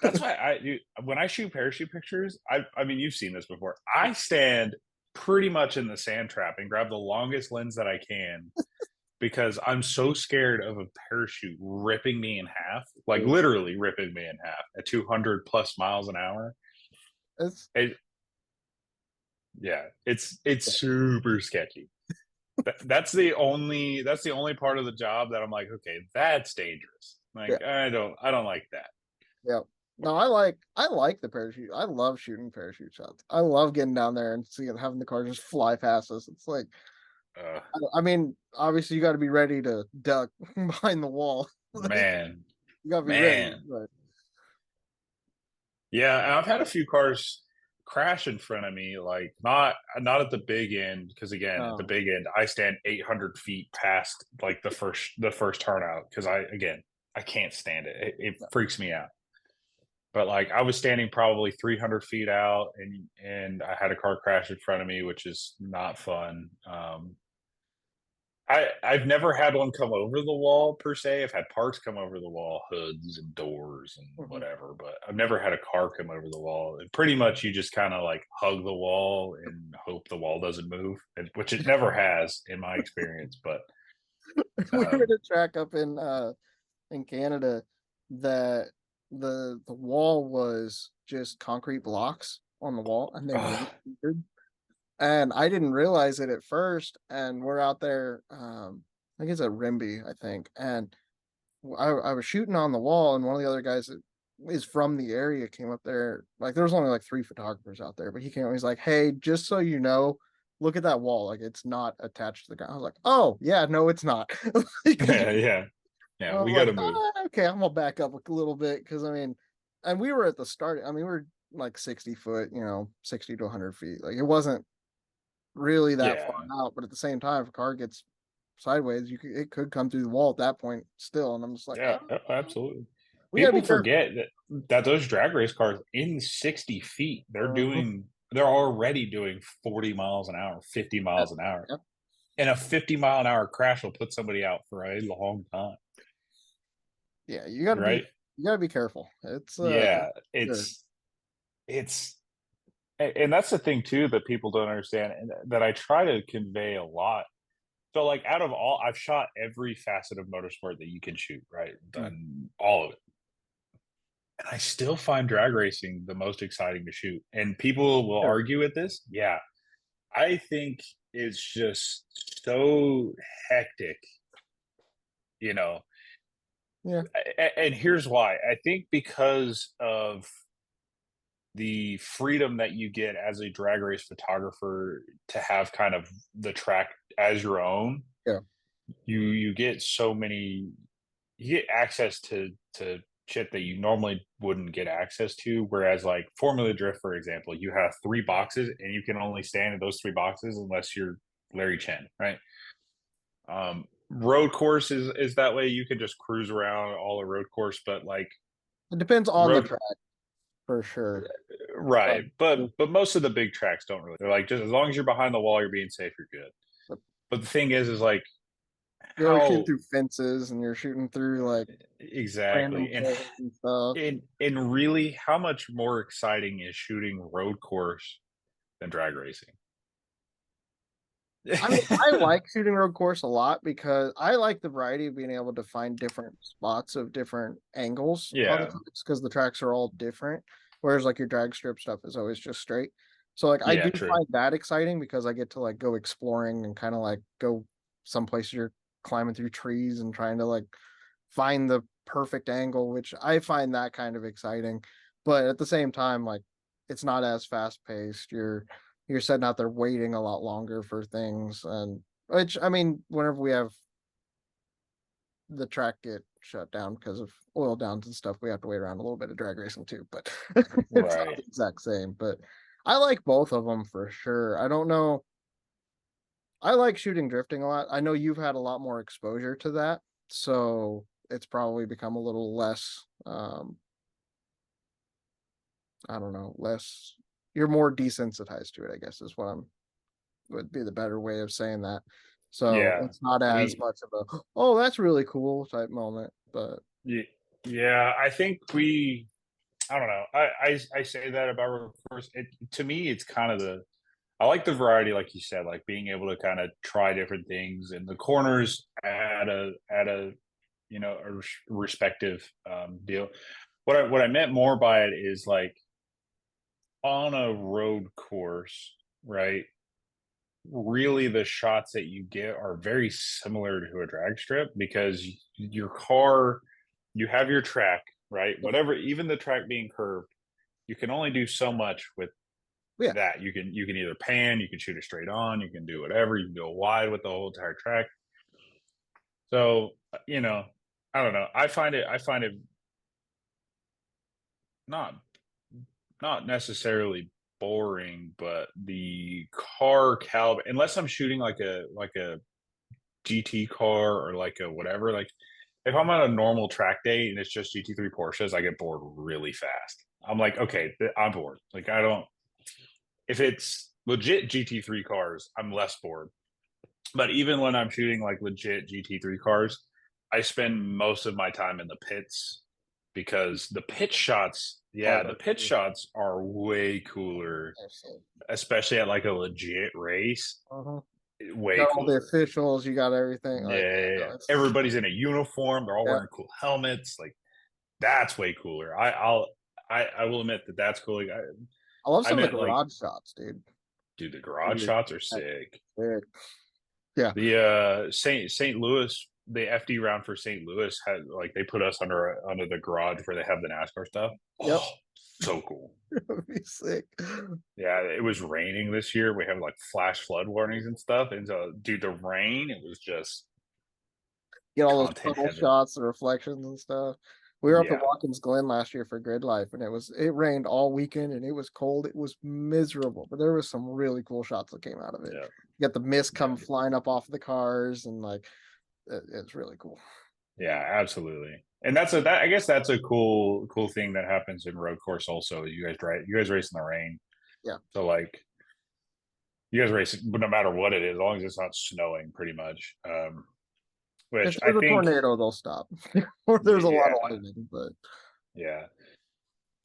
That's why when I shoot parachute pictures, I mean, you've seen this before. I stand pretty much in the sand trap and grab the longest lens that I can, because I'm so scared of a parachute ripping me in half, like Dude, literally ripping me in half at 200 plus miles an hour. it's It, yeah, it's super sketchy. That's the only part of the job that I'm like, okay, that's dangerous. yeah, Like, I don't like that. yeah. No, I like the parachute. I love shooting parachute shots. I love getting down there and seeing having the car just fly past us. It's like Uh, I mean, obviously you got to be ready to duck behind the wall. Like man, you got to be ready. man. But Yeah, I've had a few cars. crash in front of me, like not at the big end, because again, at the Oh, big end, I stand 800 feet past like the first turnout because I can't stand it. It no. freaks me out. But like I was standing probably 300 feet out, and I had a car crash in front of me, which is not fun. I've never had one come over the wall per se. I've had parts come over the wall, hoods and doors and Mhm. whatever, but I've never had a car come over the wall. And pretty much you just kind of like hug the wall and hope the wall doesn't move, which it never has in my experience. But We were at um, a track up in Canada that the wall was just concrete blocks on the wall and they were uh, weird. And I didn't realize it at first. And we're out there, I think it's at Rimby, I think. And I was shooting on the wall, and one of the other guys that is from the area came up there. Like there was only like three photographers out there, but he came. He's like, "Hey, just so you know, look at that wall. Like it's not attached to the ground." I was like, "Oh yeah, no, it's not." yeah, Like, yeah, I yeah, was we got like, to move. okay, I'm gonna back up a little bit because I mean, and we were at the start. I mean, we were like 60 foot, 60 to 100 feet. Like it wasn't really that far Yeah, out, but at the same time, if a car gets sideways, it could come through the wall at that point still. And I'm just like, yeah, absolutely. we gotta be People careful. forget that those drag race cars in 60 feet, Mhm. they're already doing 40 miles an hour, 50 Yeah, miles an hour. yeah, And a 50-mile-an-hour crash will put somebody out for a long time, yeah. right? You gotta be careful. It's Yeah, good. it's and that's the thing too that people don't understand, and that I try to convey a lot. So, like, out of all, I've shot every facet of motorsport that you can shoot, right? Mm. Done all of it, and I still find drag racing the most exciting to shoot. And people will Sure. argue with this. Yeah, I think it's just so hectic, you know. Yeah, And here's why. I think because of the freedom that you get as a drag race photographer to have kind of the track as your own, yeah. you get so many, you get access to shit that you normally wouldn't get access to. Whereas like Formula Drift, for example, you have three boxes and you can only stand in those three boxes unless you're Larry Chen, right? Road course is that way. You can just cruise around all the road course, but like It depends on the road, track for sure. But, right? But most of the big tracks don't really. They're like, just as long as you're behind the wall, you're being safe, you're good. but But the thing is like you're always shooting how through fences and you're shooting through like random exactly, holes and stuff. and really how much more exciting is shooting road course than drag racing? I mean, I like shooting road course a lot because I like the variety of being able to find different spots of different angles on the Yeah, tracks because the tracks are all different. Whereas like your drag strip stuff is always just straight. So like I yeah, do true. find that exciting because I get to like go exploring and kind of like go someplace you're climbing through trees and trying to like find the perfect angle, which I find that kind of exciting. But at the same time, like it's not as fast paced. You're sitting out there waiting a lot longer for things, and which I mean, whenever we have the track get shut down because of oil downs and stuff, we have to wait around a little bit of drag racing too. But it's not Right. the exact same. But I like both of them for sure. I don't know. I like shooting drifting a lot. I know you've had a lot more exposure to that, so it's probably become a little less. I don't know, less. You're more desensitized to it, I guess, is what I'm would be the better way of saying that. So Yeah. it's not as We much of a oh, that's really cool type moment. But Ye yeah, I think I don't know. I say that about road course. To me, it's kind of I like the variety, like you said, like being able to kind of try different things, and the corners at a respective deal. What I meant more by it is like on a road course, right? Really, the shots that you get are very similar to a drag strip because your car, you have your track, right? Whatever, even the track being curved, you can only do so much with yeah, that. You can either pan, you can shoot it straight on, you can do whatever, you can go wide with the whole entire track. So, I don't know. I find it not not necessarily boring, but the car caliber, unless I'm shooting like a GT car or like a whatever, like if I'm on a normal track day and it's just GT3 Porsches, I get bored really fast. I'm like, okay, I'm bored. Like I don't. If it's legit GT3 cars, I'm less bored. But even when I'm shooting like legit GT3 cars, I spend most of my time in the pits because the pit shots, Oh, yeah, the they're pit cool. shots are way cooler, They're sick. especially at like a legit race. Uh-huh. Way Got all the cooler. officials, you got everything. Like, yeah, Yeah, no, it's everybody's in a uniform. They're all yeah. wearing cool helmets. Like that's way cooler. I will admit that that's cool. Like, I love I some of the meant like, garage shots, dude. dude, the garage Dude, shots are that's sick. sick. Yeah. The St. Louis, the FD round for St. Louis had like they put us under the garage where they have the NASCAR stuff. Yep. Oh, so cool. That'd be sick. Yeah, it was raining this year. We have like flash flood warnings and stuff. And so, dude, the rain, it was just Get all those content puddle heaven. shots, the reflections and stuff. We were up at Yeah, Watkins Glen last year for Gridlife, and it rained all weekend, and it was cold. It was miserable, but there was some really cool shots that came out of it. yeah, You got the mist yeah, come flying up off the cars, and like it's really cool. yeah, absolutely. And that I guess that's a cool thing that happens in road course also. You guys race in the rain. Yeah. So like you guys race no matter what it is, as long as it's not snowing pretty much. If Which I there's a think, tornado, they'll stop. Or there's a lot of yeah, lightning, but yeah.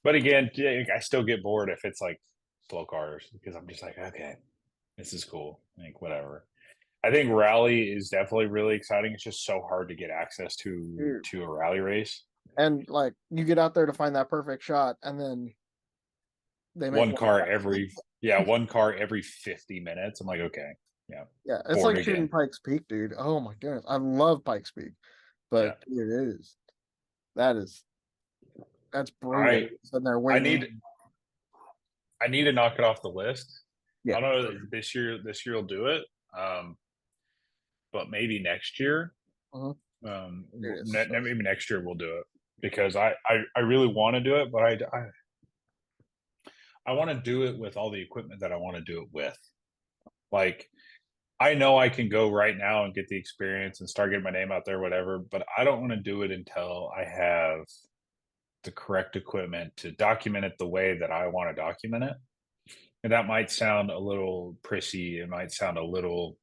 But again, yeah, I still get bored if it's like slow cars because I'm just like, okay, this is cool. Like whatever. I think rally is definitely really exciting. It's just so hard to get access dude. to a rally race. And like you get out there to find that perfect shot, and then they make One one. car every yeah, one car every 50 minutes. I'm like, okay, yeah, Yeah, it's bored like shooting again. Pikes Peak, dude. Oh my goodness, I love Pikes Peak, Yeah. but dude, it is that is that's brutal. I Sitting there I waiting. need I need to knock it off the list. Yeah, I don't know for that sure. this year will do it. But maybe next year. Uh-huh. It is so Maybe next year we'll do it because I really want to do it, but I want to do it with all the equipment that I want to do it with. Like I know I can go right now and get the experience and start getting my name out there, whatever, but I don't want to do it until I have the correct equipment to document it the way that I want to document it. And that might sound a little prissy. It might sound a little,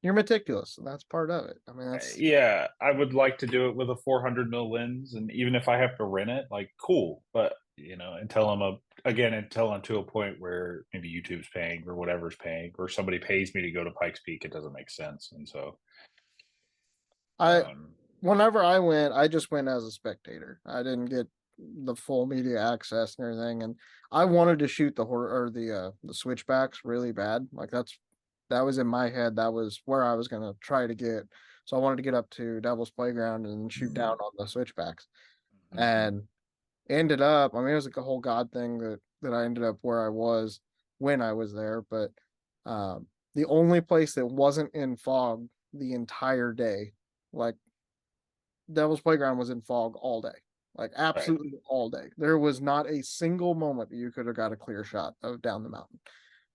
you're meticulous, and that's part of it. I mean, that's yeah, I would like to do it with a 400 mil lens. And even if I have to rent it, like, cool. But, until I'm to a point where maybe YouTube's paying or whatever's paying, or somebody pays me to go to Pikes Peak, it doesn't make sense. And so, I. um, Whenever I went, I just went as a spectator. I didn't get the full media access and everything, and I wanted to shoot the switchbacks really bad. Like that was in my head. That was where I was gonna try to get. So I wanted to get up to Devil's Playground and shoot down on the switchbacks, and ended up. I mean, it was like a whole God thing that I ended up where I was when I was there. But the only place that wasn't in fog the entire day, like Devil's Playground, was in fog all day, like right. absolutely all day. There was not a single moment that you could have got a clear shot of down the mountain.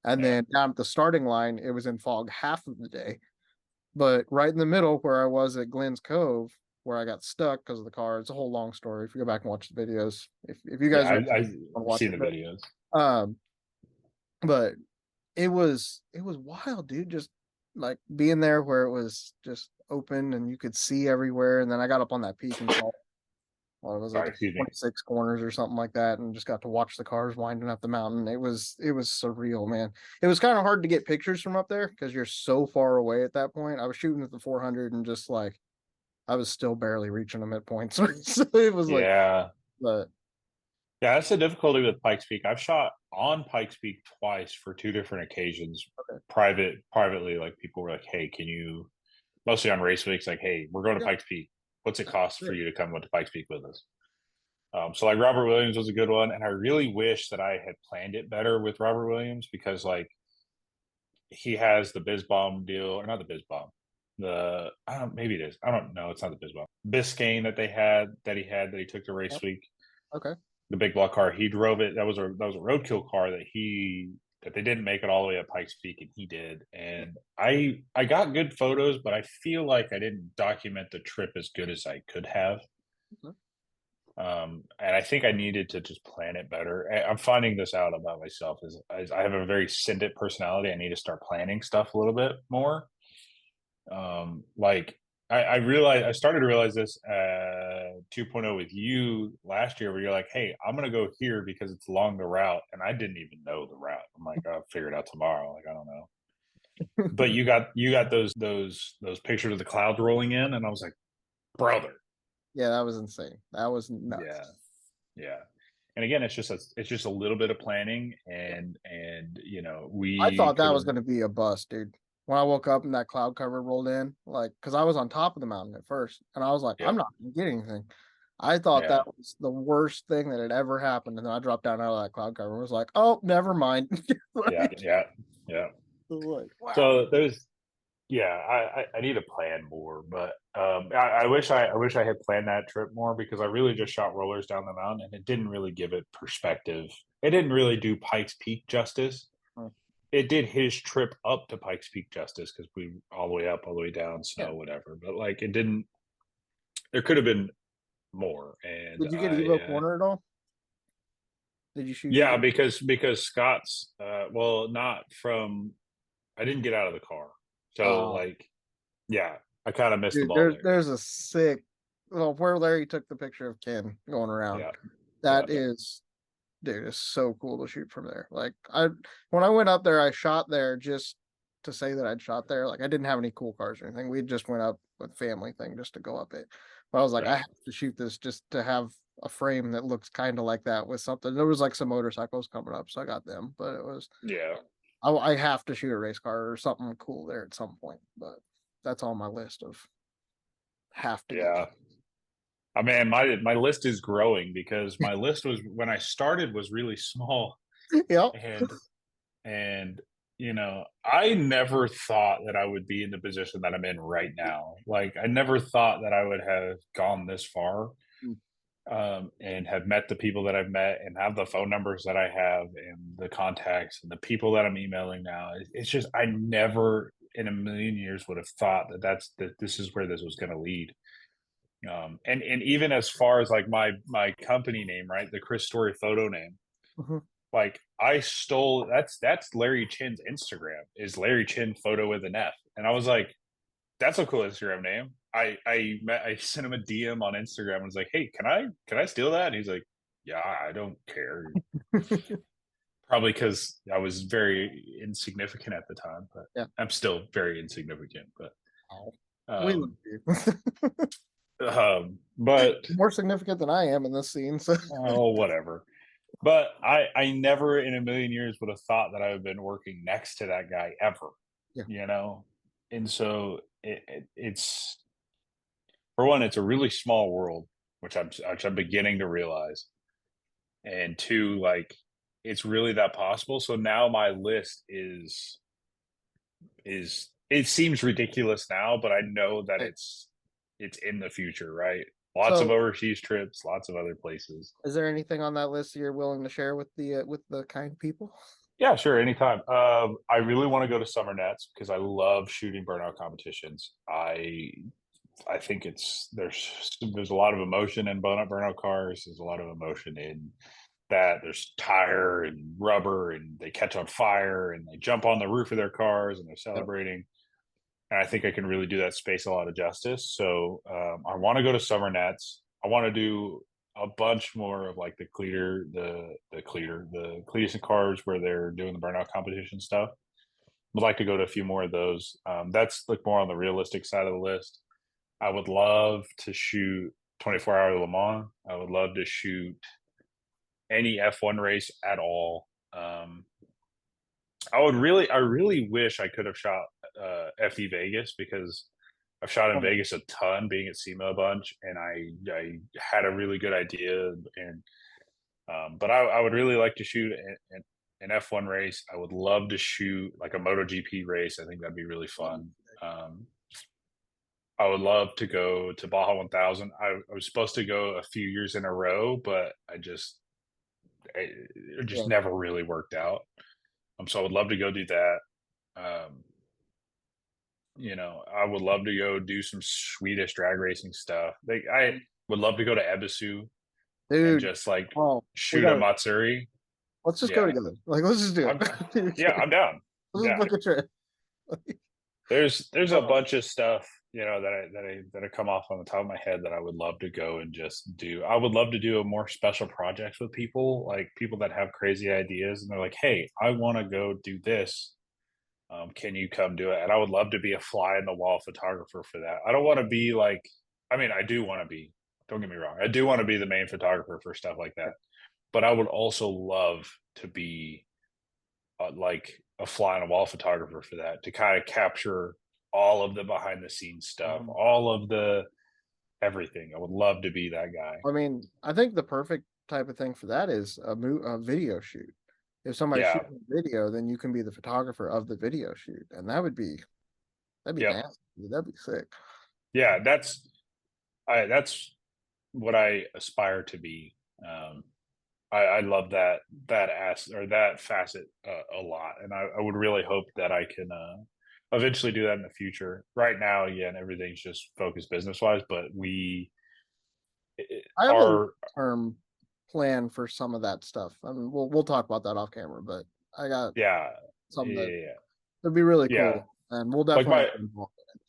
And Yeah. then down at the starting line, it was in fog half of the day. But right in the middle, where I was at Glenn's Cove, where I got stuck because of the car, it's a whole long story. If you go back and watch the videos, if you Yeah. guys are I've want to watch seen it, the videos. um, but it was wild, dude. Just like being there where it was just open and you could see everywhere. And then I got up on that peak and saw what was it, Sorry, excuse me. 26 corners or something like that, and just got to watch the cars winding up the mountain. It was surreal, man. It was kind of hard to get pictures from up there because you're so far away at that point. I was shooting at the 400 and just like I was still barely reaching them at points. So it was like, Yeah. but Yeah, that's the difficulty with Pikes Peak. I've shot on Pikes Peak twice for two different occasions. okay, Privately, like people were like, "Hey, can you?" Mostly on race weeks, like, "Hey, we're going to yeah, Pikes Peak. What's it cost for sure. you to come to Pikes Peak with us?" So like Robert Williams was a good one, and I really wish that I had planned it better with Robert Williams because like he has the Biz Bomb deal, or not the Biz Bomb. The I don't maybe it is. I don't know. It's not the Biz Bomb. Biscayne that he had that he took to race Yep, week. okay. the big block car. He drove it. That was a roadkill car that they didn't make it all the way up Pikes Peak, and he did. And I got good photos, but I feel like I didn't document the trip as good as I could have. Mhm. And I think I needed to just plan it better. I'm finding this out about myself is I have a very send it personality. I need to start planning stuff a little bit more. Like I realized I started to realize this 2.0 with you last year, where you're like, "Hey, I'm gonna go here because it's along the route," and I didn't even know the route. I'm like, "I'll figure it out tomorrow." Like I don't know, but you got those pictures of the clouds rolling in, and I was like, "Brother, Yeah, that was insane. That was yeah, nuts. yeah." And again, it's just a little bit of planning, and I we thought could that was have, going to be a bust, dude. When I woke up and that cloud cover rolled in, like, because I was on top of the mountain at first, and I was like, I'm yep, not going to get anything. I thought that yeah, was the worst thing that had ever happened, and then I dropped down out of that cloud cover and was like, oh, never mind. yeah, like, yeah, yeah. wow. So there's Yeah, I need to plan more, but I wish I had planned that trip more, because I really just shot rollers down the mountain, and it didn't really give it perspective. It didn't really do Pikes Peak justice. It did his trip up to Pikes Peak justice, because we all the way up, all the way down, Yeah. snow, whatever. But like it didn't. There could have been more, and Did you get Evo Corner at all? Did you shoot yeah, Evo? because Scott's well, not from. I didn't get out of the car, so Uh, like yeah, I kind of missed the dude, ball there. there's a sick, well, where Larry took the picture of Ken going around. Yeah, yeah. That is, dude, it's so cool to shoot from there. Like when I went up there, I shot there just to say that I'd shot there. Like I didn't have any cool cars or anything. We just went up with family thing just to go up it. But I was like, I Right. have to shoot this just to have a frame that looks kind of like that with something. There was like some motorcycles coming up, so I got them. But it was Yeah. I have to shoot a race car or something cool there at some point. But that's on my list of have to get. Yeah. I mean, my list is growing, because my list was, when I started, was really small, Yep. and I never thought that I would be in the position that I'm in right now. Like I never thought that I would have gone this far, and have met the people that I've met, and have the phone numbers that I have, and the contacts, and the people that I'm emailing now. It's just I never in a million years would have thought that this is where this was going to lead. And even as far as like my company name, right, the Chris Story photo name, Mhm. like I stole that's Larry Chin's Instagram, is Larry Chin photo with an F, and I was like, that's a cool Instagram name. I sent him a DM on Instagram and was like, hey, can I steal that? And he's like, yeah, I don't care. Probably because I was very insignificant at the time, but Yeah. I'm still very insignificant. But Oh, we love um, you. but More significant than I am in this scene. So oh, whatever. But I never in a million years would have thought that I would have been working next to that guy ever, yeah. you know? And so it's, for one, it's a really small world, which I'm beginning to realize. And two, like it's really that possible. So now my list is it seems ridiculous now, but I know that Right. it's in the future, right? Lots of So, overseas trips, lots of other places. is there anything on that list you're willing to share with the kind people? Yeah, sure, anytime. I really want to go to Summer Nets because I love shooting burnout competitions. I think there's a lot of emotion in burnout cars. There's a lot of emotion in that. There's tire and rubber, and they catch on fire, and they jump on the roof of their cars, and they're Yep. celebrating. And I think I can really do that space a lot of justice. So I want to go to Summer Nets. I want to do a bunch more of like the Cletus and cars where they're doing the burnout competition stuff. Would like to go to a few more of those. That's like more on the realistic side of the list. I would love to shoot 24-hour Le Mans. I would love to shoot any F1 race at all. I really wish I could have shot FE Vegas, because I've shot in Oh, Vegas a ton, being at SEMA a bunch, and I had a really good idea. And but I would really like to shoot an F1 race. I would love to shoot like a MotoGP race. I think that'd be really fun. Um, I would love to go to Baja 1000. I was supposed to go a few years in a row, but I just it just Yeah. never really worked out. So I would love to go do that. Um, I would love to go do some Swedish drag racing stuff. Like I would love to go to Ebisu and Dude, just like oh, we shoot a got to Matsuri. let's just go Yeah, together. Like, let's just do it. I'm yeah, I'm down. I'm Let's just down. book a trip. There's a Oh, bunch of stuff, that I come off on the top of my head that I would love to go and just do. I would love to do a more special projects with people, like people that have crazy ideas and they're like, "Hey, I want to go do this. Can you come do it?" And I would love to be a fly in the wall photographer for that. I don't want to be like, I mean, I do want to be. Don't get me wrong. I do want to be the main photographer for stuff like that. But I would also love to be like a fly on a wall photographer for that, to kind of capture all of the behind the scenes stuff, um, all of the everything. I would love to be that guy. I mean, I think the perfect type of thing for that is a video shoot. If somebody's Yeah. shooting a video, then you can be the photographer of the video shoot, and that'd be Yep. nasty. That'd be sick. Yeah. That's what I aspire to be. I love that facet a lot, and I would really hope that I can eventually do that in the future. Right now, yeah, and everything's just focused business wise, but we I have a are, term plan for some of that stuff. I mean, we'll talk about that off camera, but I got yeah, something that yeah, would be really yeah. cool, and we'll Like definitely my, get involved in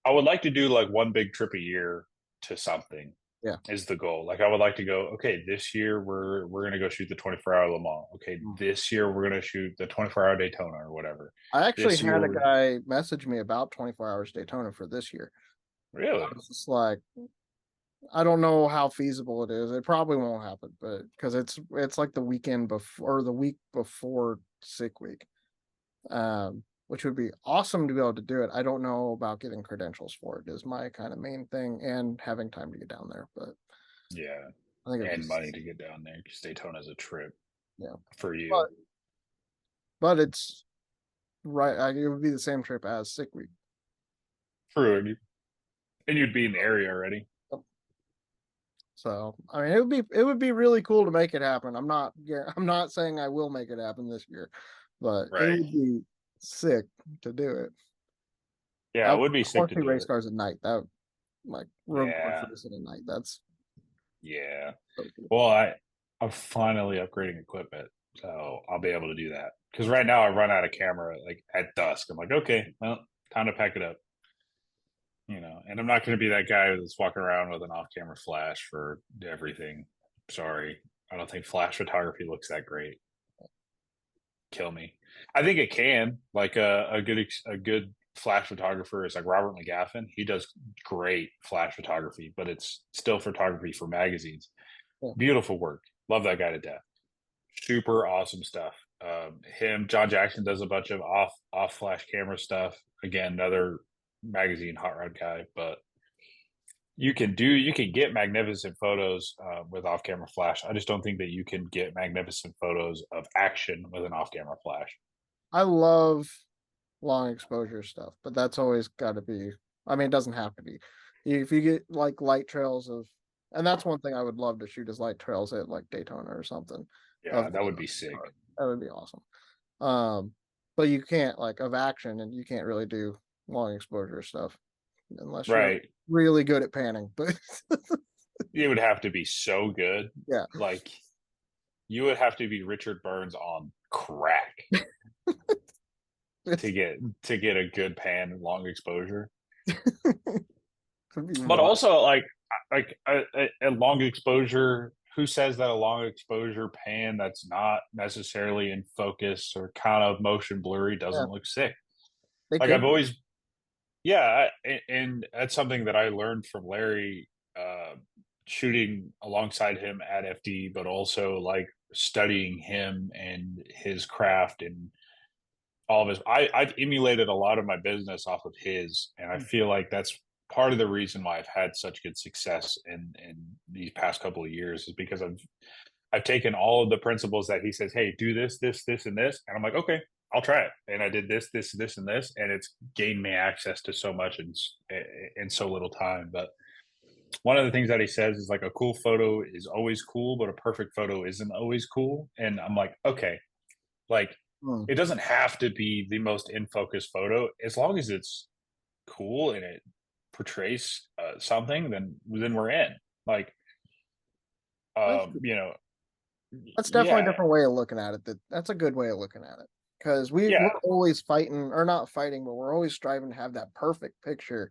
I would like to do like one big trip a year to something it. Yeah. is the goal. Like I would like to go, okay, this year we're gonna go shoot the 24-hour Le Mans. Okay, Mm. this year we're gonna shoot the 24-hour Daytona or whatever. I actually This year had a we're guy message me about 24 hours Daytona for this year. I really, was just like, I don't know how feasible it is. It probably won't happen, but because it's like the weekend before or the week before sick week, which would be awesome to be able to do it. I don't know about getting credentials for it is my kind of main thing and having time to get down there, but yeah, I think it'd be and money to get down there because Daytona's a trip yeah, for but you. it's right. It would be the same trip as sick week. True, and you'd be in the area already. So I mean, it would be really cool to make it happen. I'm not saying I will make it happen this year, but it Right. would be sick to do it. Yeah, I it would be I sick want to to see do race it. cars at night. That like road course Yeah, racing at night. That's yeah. so cool. Well, I'm finally upgrading equipment, so I'll be able to do that. Because right now I run out of camera like at dusk. I'm like, okay, well, time to pack it up. And I'm not going to be that guy that's walking around with an off-camera flash for everything. Sorry, I don't think flash photography looks that great. Kill me. I think it can. Like a good flash photographer is like Robert McGaffin. He does great flash photography, but it's still photography for magazines. Yeah. Beautiful work. Love that guy to death. Super awesome stuff. John Jackson does a bunch of off flash camera stuff. Again, another magazine hot rod guy, but you can get magnificent photos with off camera flash. I just don't think that you can get magnificent photos of action with an off camera flash. I love long exposure stuff, but that's always got to be. I mean, it doesn't have to be. If you get like light trails of, and that's one thing I would love to shoot is light trails at like Daytona or something Yeah, of that would the be sick. car. That would be awesome. But you can't like of action, and you can't really do long exposure stuff unless you're Right. really good at panning. But It would have to be so good. yeah, Like you would have to be Richard Burns on crack it's to get a good pan long exposure. it'd be But wild. also like a long exposure. Who says that a long exposure pan that's not necessarily in focus or kind of motion blurry Yeah, doesn't look sick? they Like could I've be. always, yeah, and that's something that I learned from Larry, shooting alongside him at FD, but also like studying him and his craft and all of his. I've emulated a lot of my business off of his, and I feel like that's part of the reason why I've had such good success in these past couple of years is because I've taken all of the principles that he says, hey, do this, and this, and I'm like, okay, I'll try it, and I did this, and this, and it's gained me access to so much in so little time. But one of the things that he says is like a cool photo is always cool, but a perfect photo isn't always cool. And I'm like, okay, like Mm, it doesn't have to be the most in focus photo as long as it's cool and it portrays something. Then we're in. Like, that's you know, That's definitely a yeah, different way of looking at it. That's a good way of looking at it because we're yeah, always fighting, or not fighting, but we're always striving to have that perfect picture.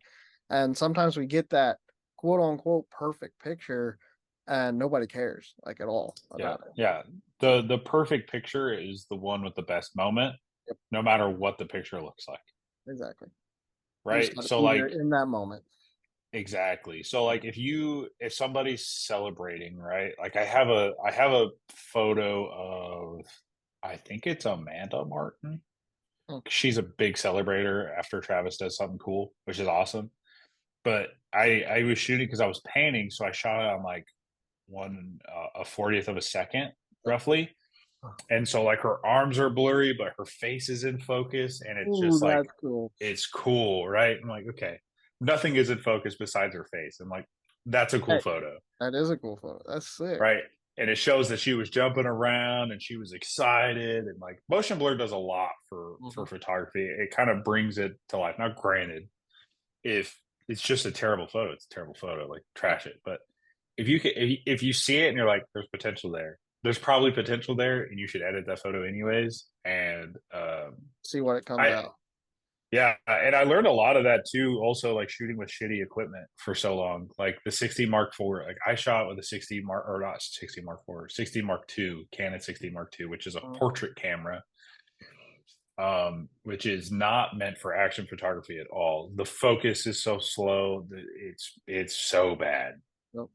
And sometimes we get that quote unquote perfect picture, and nobody cares like at all yeah, about it. yeah. The perfect picture is the one with the best moment, Yep, no matter what the picture looks like, exactly. You just right? got to So be there like in that moment. exactly. So like if somebody's celebrating, right? Like I have a photo of I think it's Amanda Martin. Mm, She's a big celebrator after Travis does something cool, which is awesome. But I was shooting because I was panning, so I shot it on like a 40th of a second yep. roughly. And so like her arms are blurry, but her face is in focus, and it's Ooh, just like that's cool. it's cool, right? I'm like, okay, nothing is in focus besides her face. I'm like, that's a cool Hey, photo, that is a cool photo. That's sick. right? And it shows that she was jumping around and she was excited, and like motion blur does a lot Hmm. for photography. It kind of brings it to life. Now, granted, if it's just a terrible photo, it's a terrible photo. Like trash it. But if you see it and you're like, there's potential there. There's probably potential there, and you should edit that photo anyways. And See what it comes I out. yeah, and I learned a lot of that too. Also, like shooting with shitty equipment for so long, like the 60 Mark IV. Like I shot with a 60 Mark or not 60 Mark IV, 60 Mark II, Canon 60 Mark II, which is a Mm, portrait camera, which is not meant for action photography at all. The focus is so slow that it's so bad. yep.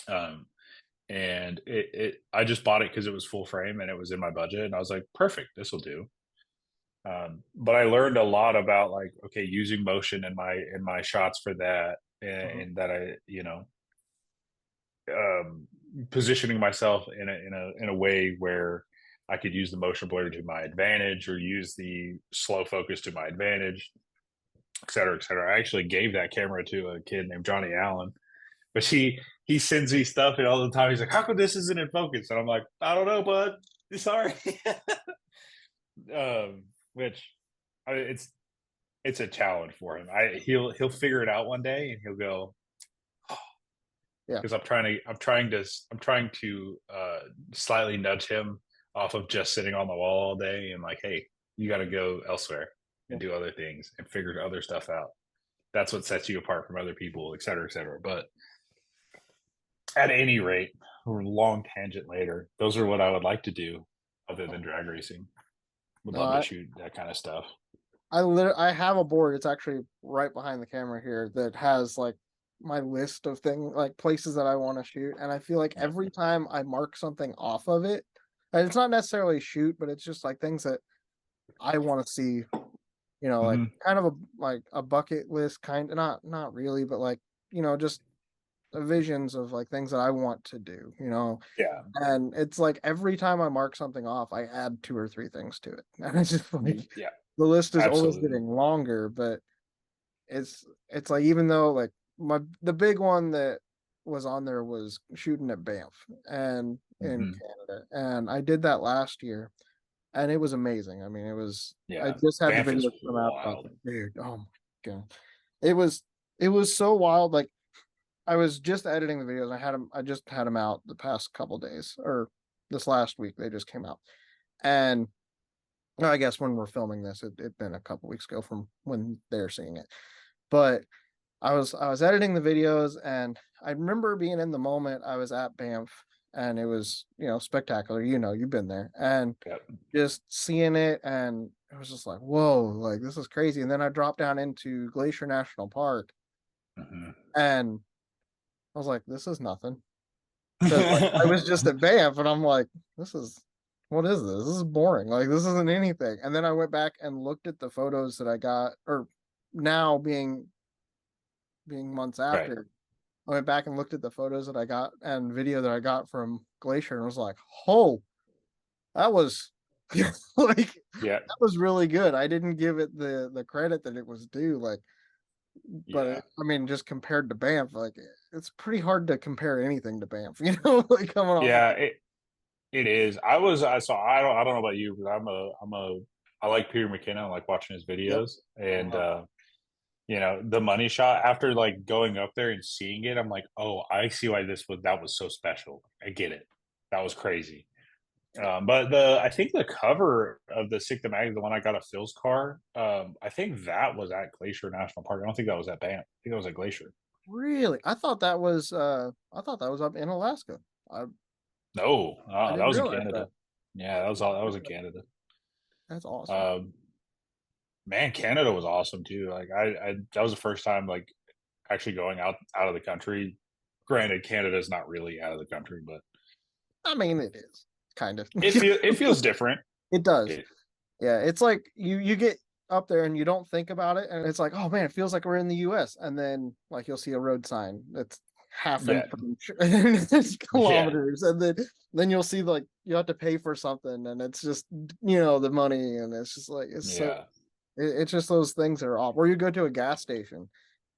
Um, and I just bought it because it was full frame and it was in my budget, and I was like, perfect, this will do. But I learned a lot about like okay, using motion in my shots for that, Mhm. and that I um, positioning myself in a way where I could use the motion blur to my advantage or use the slow focus to my advantage, et cetera, et cetera. I actually gave that camera to a kid named Johnny Allen, but he sends me stuff and all the time he's like, "How come this isn't in focus?" And I'm like, "I don't know, bud. Sorry." Which it's a challenge for him. He'll figure it out one day and he'll go Yeah. because I'm trying to slightly nudge him off of just sitting on the wall all day and like, hey, you got to go elsewhere Yeah. and do other things and figure other stuff out. That's what sets you apart from other people, et cetera, et cetera. But at any rate, long tangent later, those are what I would like to do other than drag racing. Would No, love to shoot that kind of stuff. I have a board. It's actually right behind the camera here that has like my list of things, like places that I want to shoot. And I feel like Yeah. every time I mark something off of it, and it's not necessarily shoot, but it's just like things that I want to see, like Mm-hmm. kind of a bucket list kind of, not really, but like, just visions of like things that I want to do, Yeah. and it's like every time I mark something off, I add two or three things to it. And it's just like Yeah. the list is always Absolutely. getting longer, but it's like even though like the big one that was on there was shooting at Banff and in Mm-hmm. Canada. And I did that last year and it was amazing. I mean, I Yeah. just had the Banff is video come out. I was wild. like, dude, oh my god. It was it was so wild. Like I was just editing the videos. I just had them out the past couple days or this last week. They just came out. And well, I guess when we're filming this, it been a couple weeks ago from when they're seeing it. But I was editing the videos and I remember being in the moment. I was at Banff and it was, spectacular. You've been there. And Yep. just seeing it and it was just like, whoa, like this is crazy. And then I dropped down into Glacier National Park Mm-hmm. and I was like, this is nothing. Because like I was just at Banff and I'm like, this is what is this? This is boring. Like this isn't anything. And then I went back and looked at the photos that I got, or now being months Right. after, I went back and looked at the photos that I got and video that I got from Glacier and was like, oh, that was like Yeah. that was really good. I didn't give it the credit that it was due. Like But Yeah. I mean, just compared to Banff, like it's pretty hard to compare anything to Banff, you know, like coming off of Yeah, it is. I saw I don't know about you, but I like Peter McKinnon. I like watching his yep. videos. And Uh, the money shot after like going up there and seeing it, I'm like, oh, I see why that was so special. I get it. That was crazy. But the I think the cover of the Sick the Mag, the one I got of Phil's car, I think that was at Glacier National Park. I don't think that was at Banff. I think that was at Glacier. really, I thought that was up in Alaska. I No, I that didn't was in realize that. Canada. Yeah, that was all. That was in Canada. That's awesome. Um, Man, Canada was awesome too. Like I that was the first time like actually going out of the country. Granted, Canada is not really out of the country, but I mean, it is kind of. it feels different. It does. It, Yeah, it's like you get up there and you don't think about it, and it's like, oh man, it feels like we're in the U.S. And then like you'll see a road sign that's half an yeah, inch and it's yeah, kilometers, and then you'll see like you have to pay for something, and it's just the money, and it's just like yeah, it's just those things that are off. Or you go to a gas station,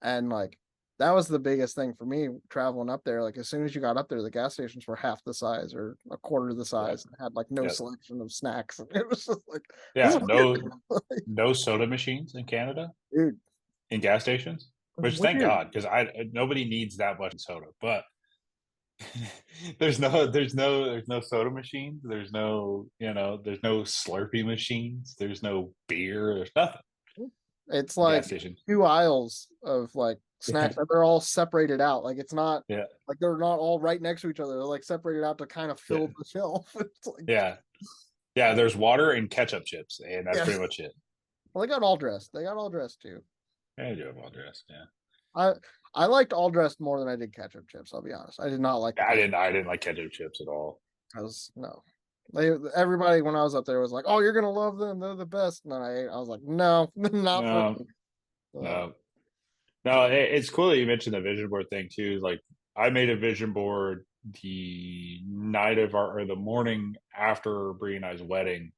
and like that was the biggest thing for me traveling up there. Like as soon as you got up there, the gas stations were half the size or a quarter the yep, size and had like no yep, selection of snacks. It was just like this yeah. is weird, No soda machines in Canada dude. in gas stations, which thank Weird. God because I nobody needs that much soda. But there's no soda machines. There's no there's no Slurpee machines. There's no beer. There's nothing. It's Gas like station. two aisles of like Yeah, snacks, and they're all separated out. Like it's not yeah, like they're not all right next to each other. They're like separated out to kind of yeah, fill the shelf. It's like yeah, yeah. There's water and ketchup chips, and that's yeah. pretty much it. Well, they got all dressed. They got all dressed too. Yeah, you do have all dressed. Yeah. I I liked all dressed more than I did ketchup chips. I'll be honest. I did not like the I ketchup didn't. I didn't like ketchup chips at all. because no, everybody when I was up there was like, "Oh, you're gonna love them. They're the best." And then I was like, "No, not for No, me." So no, no. It's cool that you mentioned the vision board thing too. Like I made a vision board the night of our or the morning after Bree and I's wedding.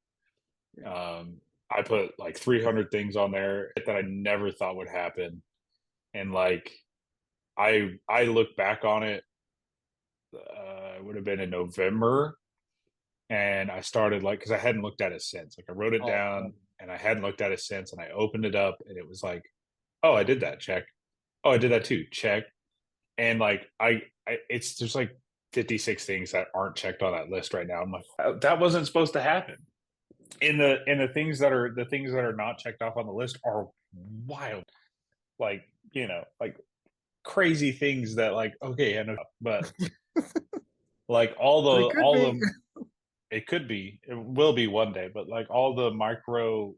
yeah, I put like 300 things on there that I never thought would happen, and like I look back on it. It would have been in November, and I started like because I hadn't looked at it since. Like I wrote it oh, down, and I hadn't looked at it since, and I opened it up, and it was like, oh, I did that. Check. Oh, I did that too. Check. And like I it's there's like 56 things that aren't checked on that list right now. I'm like, that wasn't supposed to happen. In the things that are not checked off on the list are wild. Like like crazy things that like okay, I know, but like but it could all be. the it could be it will be one day, but like all the micro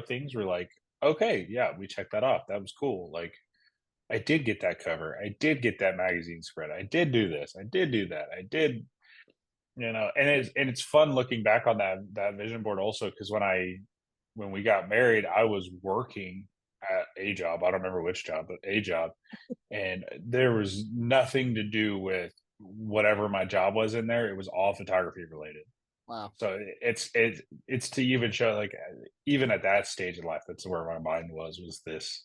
things were like okay, yeah, we checked that off. That was cool. Like I did get that cover. I did get that magazine spread. I did do this. I did do that. I did, and it's fun looking back on that vision board also because when we got married, I was working at a job. I don't remember which job, but a job, and there was nothing to do with whatever my job was in there. It was all photography related. Wow. So it's to even show like even at that stage of life, that's where my mind was this.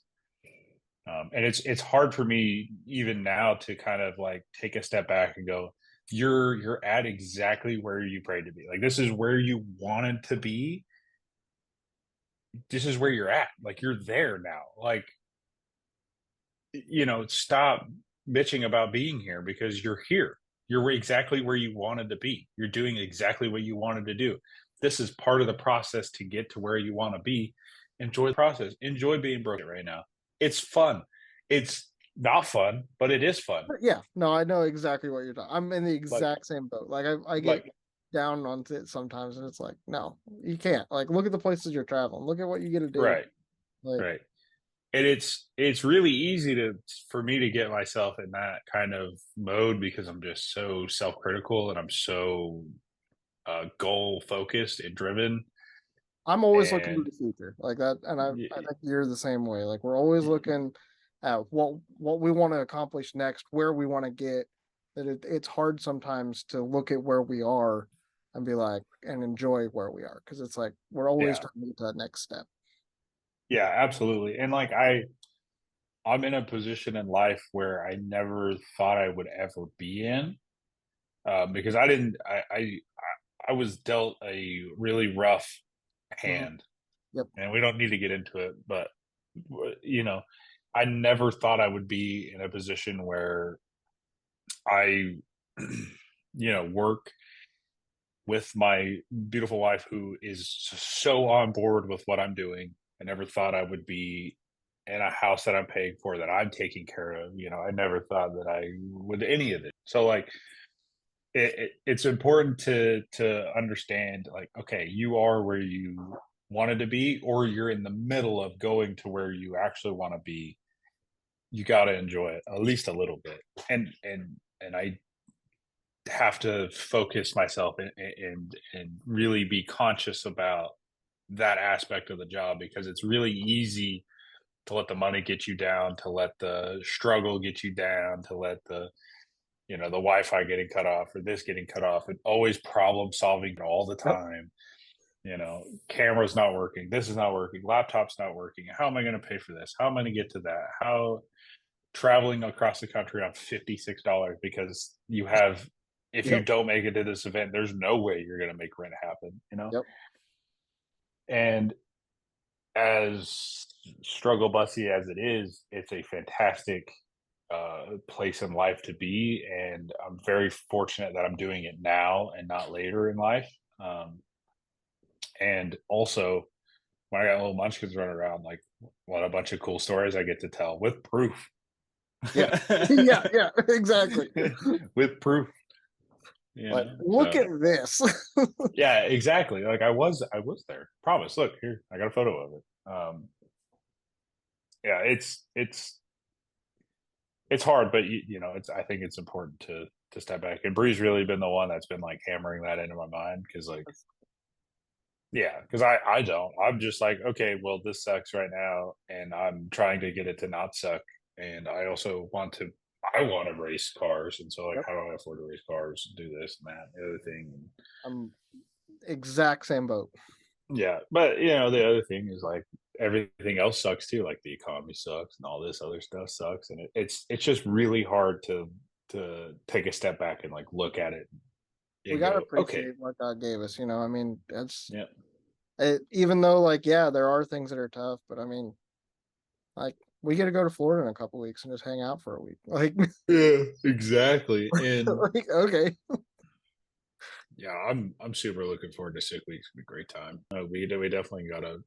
And it's hard for me even now to kind of like take a step back and go, you're at exactly where you prayed to be. Like this is where you wanted to be. This is where you're at. Like you're there now. Like stop bitching about being here because you're here. You're exactly where you wanted to be. You're doing exactly what you wanted to do. This is part of the process to get to where you want to be. Enjoy the process. Enjoy being broken right now. It's fun. It's not fun, but it is fun. Yeah, no, I know exactly what you're talking. I'm in the Like, exact same boat. Like I get like, down on it sometimes, and it's like, no, you can't. Like, look at the places you're traveling. Look at what you get to do. right, Like, right. And it's really easy for me to get myself in that kind of mode because I'm just so self critical and I'm so goal focused and driven. I'm always looking to And the future, like that, and I y- think you're the same way. Like, we're always looking at what we want to accomplish next, where we want to get. That it's hard sometimes to look at where we are and be like and enjoy where we are because it's like we're always yeah, trying to get to that next step. Yeah, absolutely. And like I'm in a position in life where I never thought I would ever be in, because I didn't. I was dealt a really rough Mhm. hand, Yep. and we don't need to get into it, but you know, I never thought I would be in a position where I, work with my beautiful wife who is so on board with what I'm doing. I never thought I would be in a house that I'm paying for that I'm taking care of. I never thought that I would any of it. So like it's important to understand like, okay, you are where you wanted to be, or you're in the middle of going to where you actually want to be. You got to enjoy it at least a little bit. And I have to focus myself and really be conscious about that aspect of the job, because it's really easy to let the money get you down, to let the struggle get you down, to let the Wi-Fi getting cut off or this getting cut off, and always problem solving all the Yep. time. Camera's not working, this is not working, laptop's not working. How am I going to pay for this? How am I going to get to that? How traveling across the country on $56 because you have if you Yep. don't make it to this event, there's no way you're going to make rent happen. Yep. And as struggle bussy as it is, it's a fantastic place in life to be, and I'm very fortunate that I'm doing it now and not later in life. And also, when I got little munchkins running around, like, what a bunch of cool stories I get to tell with proof. Yeah. Yeah. Yeah. Exactly. With proof, Like, look so at this. yeah, exactly. Like I was there. Promise. Look here, I got a photo of it. Yeah, it's hard, but it's I think it's important to step back. And Bree's really been the one that's been like hammering that into my mind, because like, yeah, because I don't. I'm just like, okay, well, this sucks right now, and I'm trying to get it to not suck. And I also want to race cars, and so like, Yep. how do I afford to race cars, do this and that, and the other thing. I'm exact same boat. Yeah, but the other thing is like everything else sucks too. Like the economy sucks and all this other stuff sucks, and it's just really hard to take a step back and like look at it We and gotta go, okay, appreciate what God gave us. I mean, that's yeah, even though, like, yeah, there are things that are tough, but I mean, like, we get to go to Florida in a couple weeks and just hang out for a week. Like, yeah, exactly. And like, okay, yeah, I'm super looking forward to 6 weeks. It'll be a great time. We definitely gotta.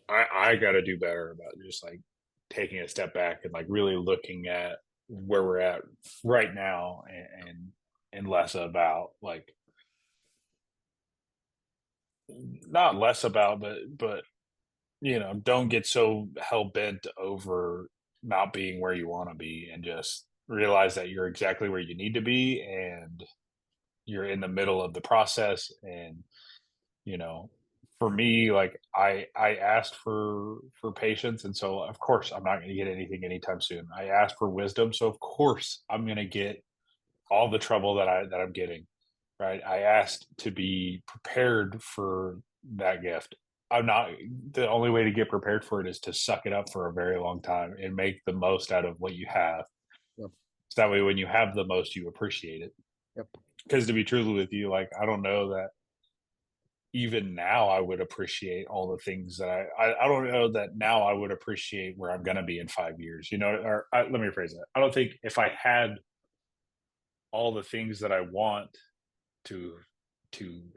I gotta do better about just like taking a step back and like really looking at where we're at right now, and less about like, not less about, but don't get so hell bent over not being where you want to be, and just realize that you're exactly where you need to be, and you're in the middle of the process. And you know for me, like, I asked for patience, and so of course I'm not going to get anything anytime soon. I asked for wisdom, so of course I'm going to get all the trouble that I'm getting. Right, I asked to be prepared for that gift. I'm not. The only way to get prepared for it is to suck it up for a very long time and make the most out of what you have, yep, so that way when you have the most, you appreciate it. yep, Because to be truthful with you, like, I don't know that even now I would appreciate all the things that I don't know that now I would appreciate where I'm going to be in 5 years. Or let me rephrase that. I don't think if I had all the things that I want to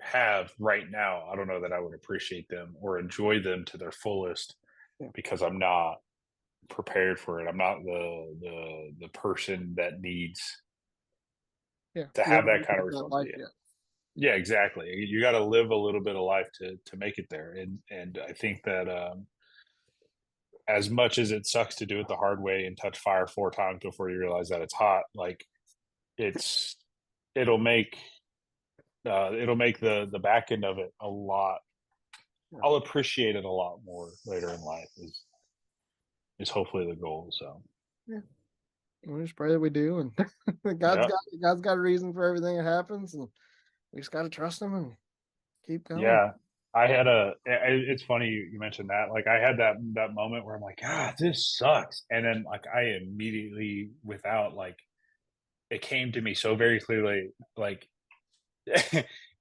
have right now, I don't know that I would appreciate them or enjoy them to their fullest, yeah, because I'm not prepared for it. I'm not the person that needs yeah. to You have haven't that lived kind of that life responsibility. yet. Yeah, exactly. You got to live a little bit of life to make it there, and I think that as much as it sucks to do it the hard way and touch fire 4 times before you realize that it's hot, like, it's it'll make it'll make the back end of it a lot. Yeah, I'll appreciate it a lot more later in life. Is hopefully the goal. So yeah. We just pray that we do, and yeah, God's got a reason for everything that happens, and we just got to trust Him and keep going. yeah. I had it's funny you mentioned that. Like I had that moment where I'm like, ah, this sucks. And then like I immediately without like it came to me so very clearly, like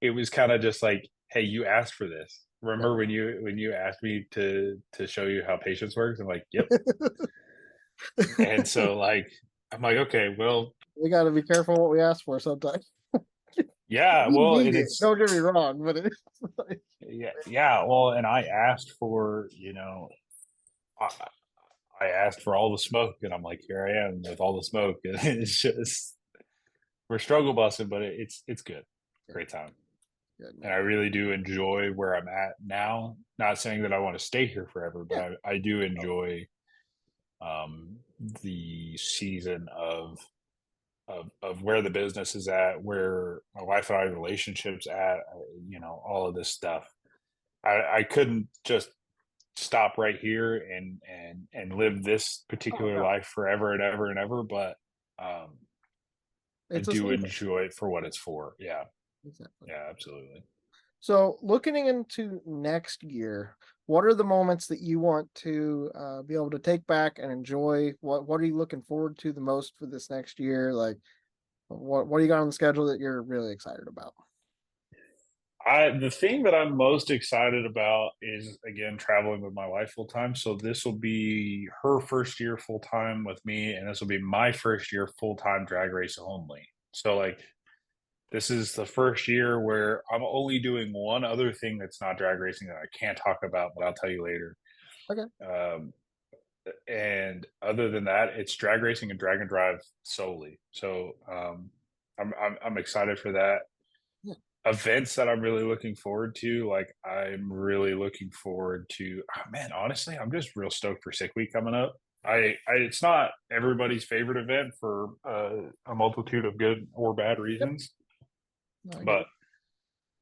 it was kind of just like, hey, you asked for this. Yep. Remember when you asked me to show you how patience works? I'm like, yep. And so like I'm like, okay, well, We got to be careful what we ask for sometimes. yeah, We well, need and it. it's Don't get me wrong, but it's like, yeah, well, and I asked for, I, I asked for all the smoke, and I'm like, here I am with all the smoke, and it's just we're struggle busting, but it's good, great time, good and I man. really do enjoy where I'm at now. Not saying that I want to stay here forever, but Yeah. I do enjoy the season of where the business is at, where my wife and I relationships at, all of this stuff. I couldn't just stop right here and live this Oh particular no, life forever and ever and ever, but I it's a do season. enjoy it for what it's for. Yeah, Exactly. yeah, absolutely. So, looking into next year, what are the moments that you want to be able to take back and enjoy? What are you looking forward to the most for this next year? Like, what do you got on the schedule that you're really excited about? The thing that I'm most excited about is again traveling with my wife full time. So this will be her first year full time with me, and this will be my first year full time drag race only. So like this is the first year where I'm only doing one other thing that's not drag racing that I can't talk about, but I'll tell you later. Okay. Um, and other than that, it's drag racing and drag and drive solely. So I'm excited for that. Yeah. Events that I'm really looking forward to, like I'm really looking forward to. Oh man, honestly, I'm just real stoked for Sick Week coming up. It's not everybody's favorite event for a multitude of good or bad Yep. reasons, No, I get but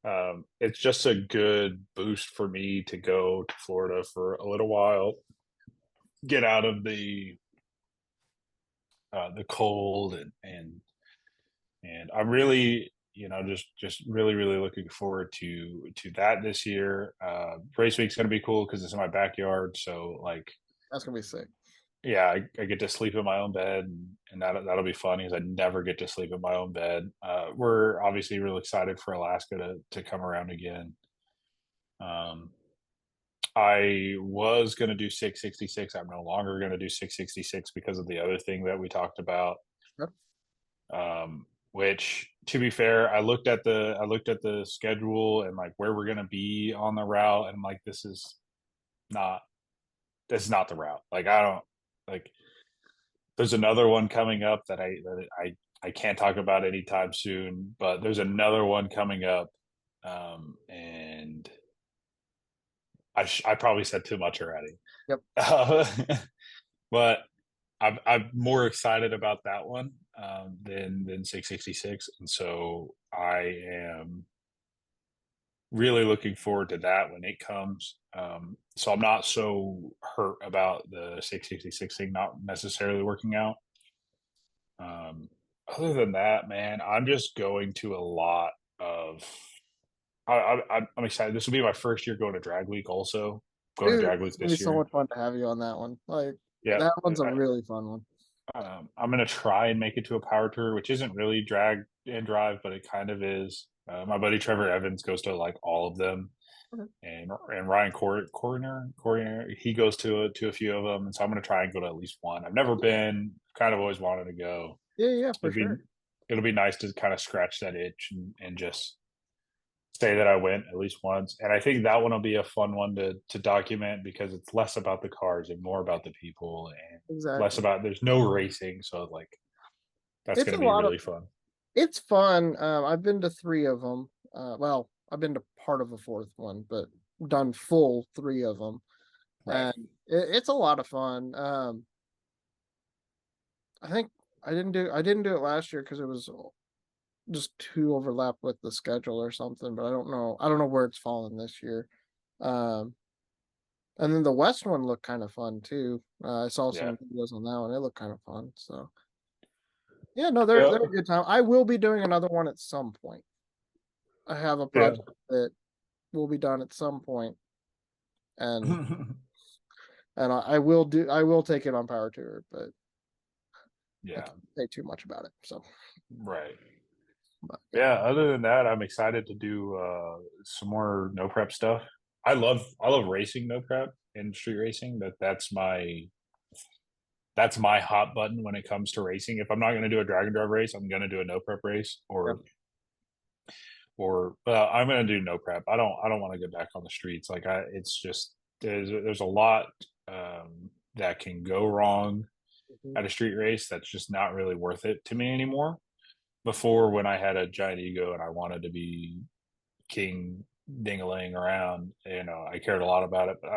it. it's just a good boost for me to go to Florida for a little while, get out of the cold and I'm really just really really looking forward to that this year. Race week's gonna be cool because it's in my backyard, so like That's gonna be sick. yeah, I get to sleep in my own bed, and that'll be fun because I never get to sleep in my own bed. We're obviously really excited for Alaska to come around again. Um, I was going to do 666. I'm no longer going to do 666 because of the other thing that we talked about. Yep. Which, to be fair, I looked at the schedule and like where we're going to be on the route, and I'm like, not this is not the route. Like I don't like. There's another one coming up that I can't talk about anytime soon, but there's another one coming up, and I probably said too much already. Yep. Uh, but I'm more excited about that one than 666, and so I am really looking forward to that when it comes. So I'm not so hurt about the 666 thing not necessarily working out. Um, Other than that, man, I'm just going to a lot of. I'm excited. This will be my first year going to Drag Week. Also, going to Dude, Drag Week it's gonna be this so year. much fun to have you on that one. Like, Yeah, that one's a really fun one. I'm gonna try and make it to a power tour, which isn't really drag and drive, but it kind of is. My buddy Trevor Evans goes to like all of them, Okay. and Ryan Coroner, he goes to a few of them, and so I'm gonna try and go to at least one. I've never been, kind of always wanted to go. Yeah, yeah, for It'd be sure. it'll be nice to kind of scratch that itch and just say that I went at least once. And I think that one will be a fun one to document because it's less about the cars and more about the people and less Exactly. about there's no racing, so like that's It's going a to be lot of really fun. it's fun. I've been to three of them. Well, I've been to part of a fourth one, but done full three of them, Right. and it's a lot of fun. I think I didn't do it last year because it was just too overlapped with the schedule or something. But I don't know where it's fallen this year. Um, and then the West one looked kind of fun too. I saw Yeah. some videos on that one. It looked kind of fun. So yeah, no, they're Yeah. a good time. I will be doing another one at some point. I have a Yeah. project that will be done at some point, and I will take it on power tour, but I Yeah, can't say too much about it. So, right. but yeah, Yeah, other than that, I'm excited to do some more no prep stuff. I love racing no prep and street racing. That's my hot button when it comes to racing. If I'm not going to do a drag and drive race, I'm going to do a no prep race, yep. or I'm going to do no prep. I don't want to get back on the streets. Like it's just there's a lot that can go wrong Mhm. at a street race that's just not really worth it to me anymore. Before, when I had a giant ego and I wanted to be king dingling around, I cared a lot about it, but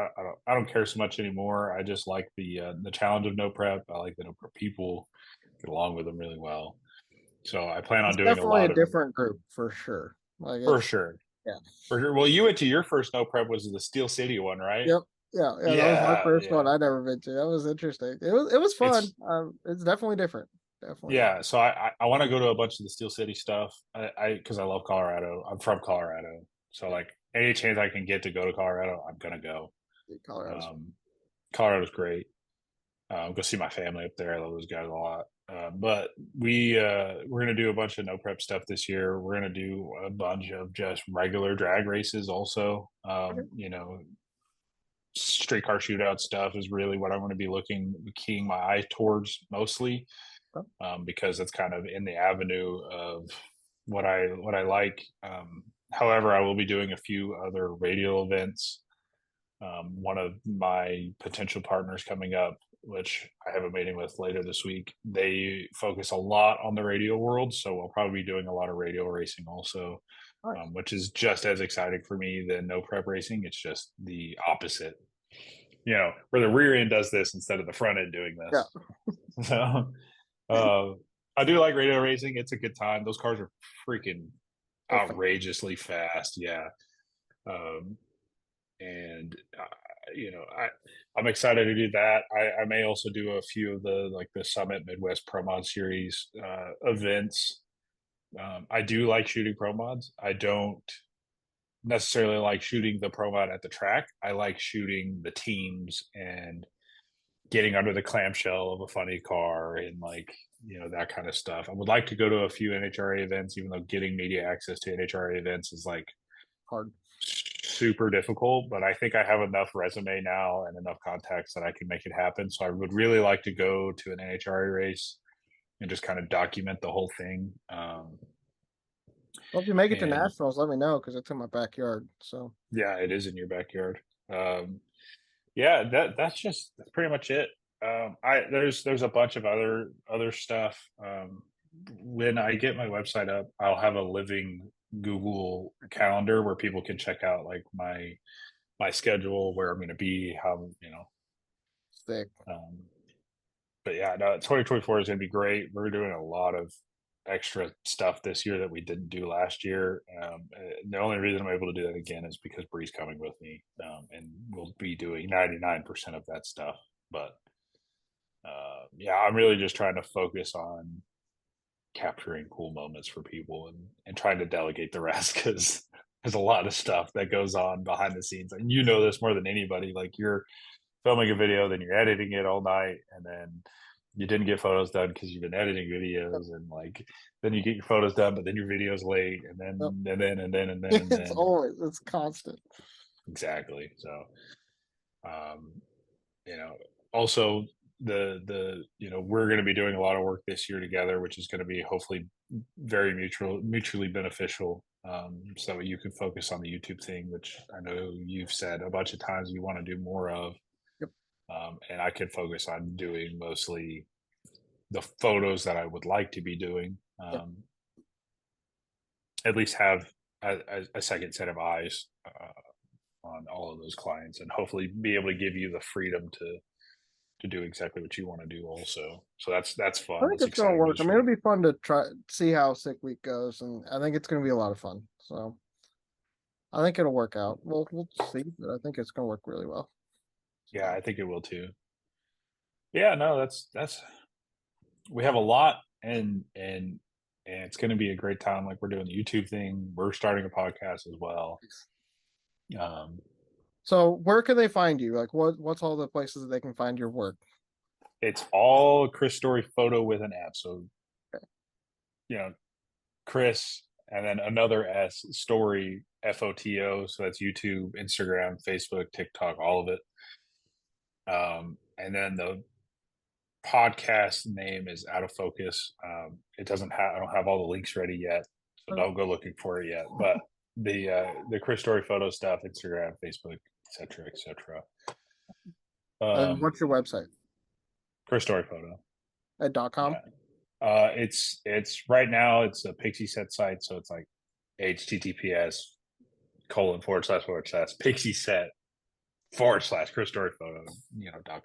I don't care so much anymore. I just like the challenge of no prep. I like the no prep people, get along with them really well. So I plan on It's doing a definitely a lot of, different group for sure. Like for it's sure, yeah. for sure. Well, you went to your first no prep was the Steel City one, right? Yep. Yeah, yeah, that was my Yeah, first one. yeah. I never been to. That was interesting. It was fun. It's It's definitely different. Definitely Yeah, different. so I want to go to a bunch of the Steel City stuff. I because I love Colorado. I'm from Colorado, so Yep. like any chance I can get to go to Colorado, I'm gonna go. Colorado's fun. Um, Colorado's great. Go see my family up there. I love those guys a lot. But we're gonna do a bunch of no prep stuff this year. We're gonna do a bunch of just regular drag races also. Okay. Street car shootout stuff is really what I'm going to be keying my eye towards mostly, Cool. because it's kind of in the avenue of what I like. However, I will be doing a few other radio events. One of my potential partners coming up, which I have a meeting with later this week, they focus a lot on the radio world, so we'll probably be doing a lot of radio racing also, Nice. which is just as exciting for me than no prep racing. It's just the opposite, where the rear end does this instead of the front end doing Yeah. this. So uh, I do like radio racing. It's a good time. Those cars are freaking They're fun. outrageously fast. Yeah. Um, and I'm excited to do that. I may also do a few of the Summit Midwest Pro Mod Series events. I do like shooting pro mods. I don't necessarily like shooting the pro mod at the track. I like shooting the teams and getting under the clamshell of a funny car and that kind of stuff. I would like to go to a few NHRA events, even though getting media access to NHRA events is like Hard. super difficult. But I think I have enough resume now and enough contacts that I can make it happen. So I would really like to go to an NHRA race and just kind of document the whole thing. Well, if you make it to And nationals, let me know because it's in my backyard. So yeah, it is in your backyard. Yeah, that's pretty much it. I there's a bunch of other stuff. When I get my website up, I'll have a living Google calendar where people can check out like my schedule, where I'm going to be, how thick. Um, but yeah, no, 2024 is going to be great. We're doing a lot of extra stuff this year that we didn't do last year. The only reason I'm able to do that again is because Bree's coming with me, and we'll be doing 99% of that stuff. But yeah, I'm really just trying to focus on capturing cool moments for people and trying to delegate the rest, because there's a lot of stuff that goes on behind the scenes, and this more than anybody. Like, you're filming a video, then you're editing it all night, and then you didn't get photos done because you've been editing Yep. videos, and like then you get your photos done, but then your video's late, and Yep. then and then and then and then and It's then always it's constant. exactly. So um, you know, also we're going to be doing a lot of work this year together, which is going to be hopefully very mutually beneficial. So you can focus on the YouTube thing, which I know you've said a bunch of times you want to do more of. Yep. And I can focus on doing mostly the photos that I would like to be doing. Yep. At least have a second set of eyes on all of those clients, and hopefully be able to give you the freedom to do exactly what you want to do also. So that's I fun. think That's it's gonna exciting work. I news mean, for it'll me. be fun to try see how Sick Week goes, and I think it's gonna be a lot of fun. So I think it'll work out. We'll see, but I think it's gonna work really well. Yeah, So I think it will too. Yeah, no, that's we have a lot, and it's going to be a great time. Like, we're doing the YouTube thing. We're starting a podcast as well. Um, So where can they find you? Like what's all the places that they can find your work? it's all Chris Story photo with an F. So, you know, Chris and then another S Story FOTO. So that's YouTube, Instagram, Facebook, TikTok, all of it. And then the podcast name is Out of Focus. It doesn't have I don't have all the links ready yet, so Okay. don't go looking for it yet. But the Chris Story photo stuff, Instagram, Facebook, etc., etc. And Um, what's your website? Chris Story photo. At .com? Yeah. It's right now it's a Pixie set site, so it's like https:// Pixie set / Chris Story photo, .com.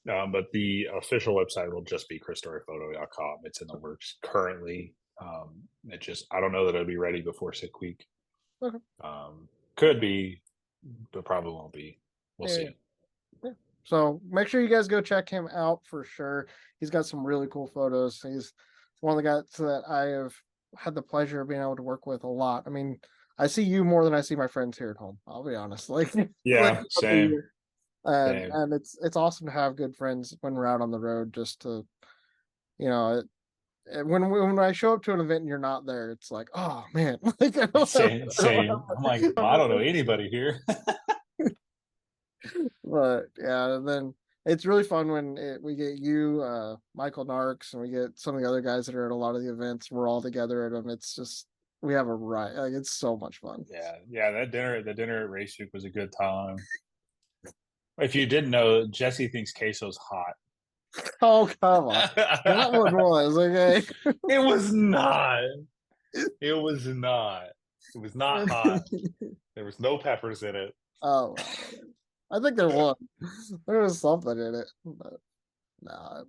So but the official website will just be chrisstoryphoto.com. It's in the works currently. It just I don't know that it'll be ready before sick week. Okay. Could be, but probably won't be. We'll Yeah, yeah. see. Yeah. So make sure you guys go check him out for sure. He's got some really cool photos. He's one of the guys that I have had the pleasure of being able to work with a lot. I mean, I see you more than I see my friends here at home. I'll be honest. Like Yeah, same, same. and it's awesome to have good friends when we're out on the road. Just to you know, when I show up to an event and you're not there, it's like, oh man, like Same, I don't same. I'm like, have well, I don't know my anybody here. but yeah, and then it's really fun when we get you, Michael Narks, and we get some of the other guys that are at a lot of the events. We're all together at them. It's just we have a riot. Like it's so much fun. Yeah. The dinner at Race Week was a good time. If you didn't know, Jesse thinks queso's hot. Oh come on, that one was okay. It was not. It was not. It was not hot. There was no peppers in it. Oh, I think there was something in it, but no,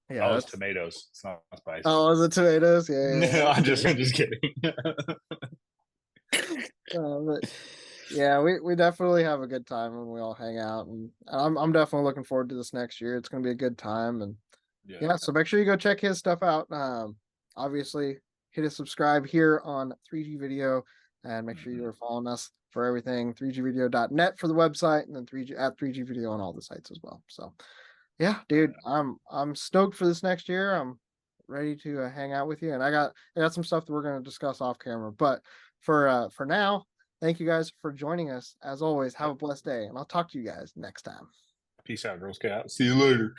yeah, Oh, it's that's tomatoes. It's not spicy. oh, was it tomatoes? No, Yeah, I'm just kidding. but yeah, we definitely have a good time when we all hang out, and I'm definitely looking forward to this next year. It's going to be a good time, and Yeah. yeah, so make sure you go check his stuff out. Obviously, hit a subscribe here on 3G Video, and make sure you Mhm. are following us for everything. 3gvideo.net for the website, and then 3G at 3G Video on all the sites as well. So yeah, dude, Yeah. I'm stoked for this next year. I'm ready to hang out with you, and I got some stuff that we're going to discuss off camera. But for now, thank you guys for joining us. As always, have a Yep. blessed day, and I'll talk to you guys next time. Peace out, Girl Scout. See you later.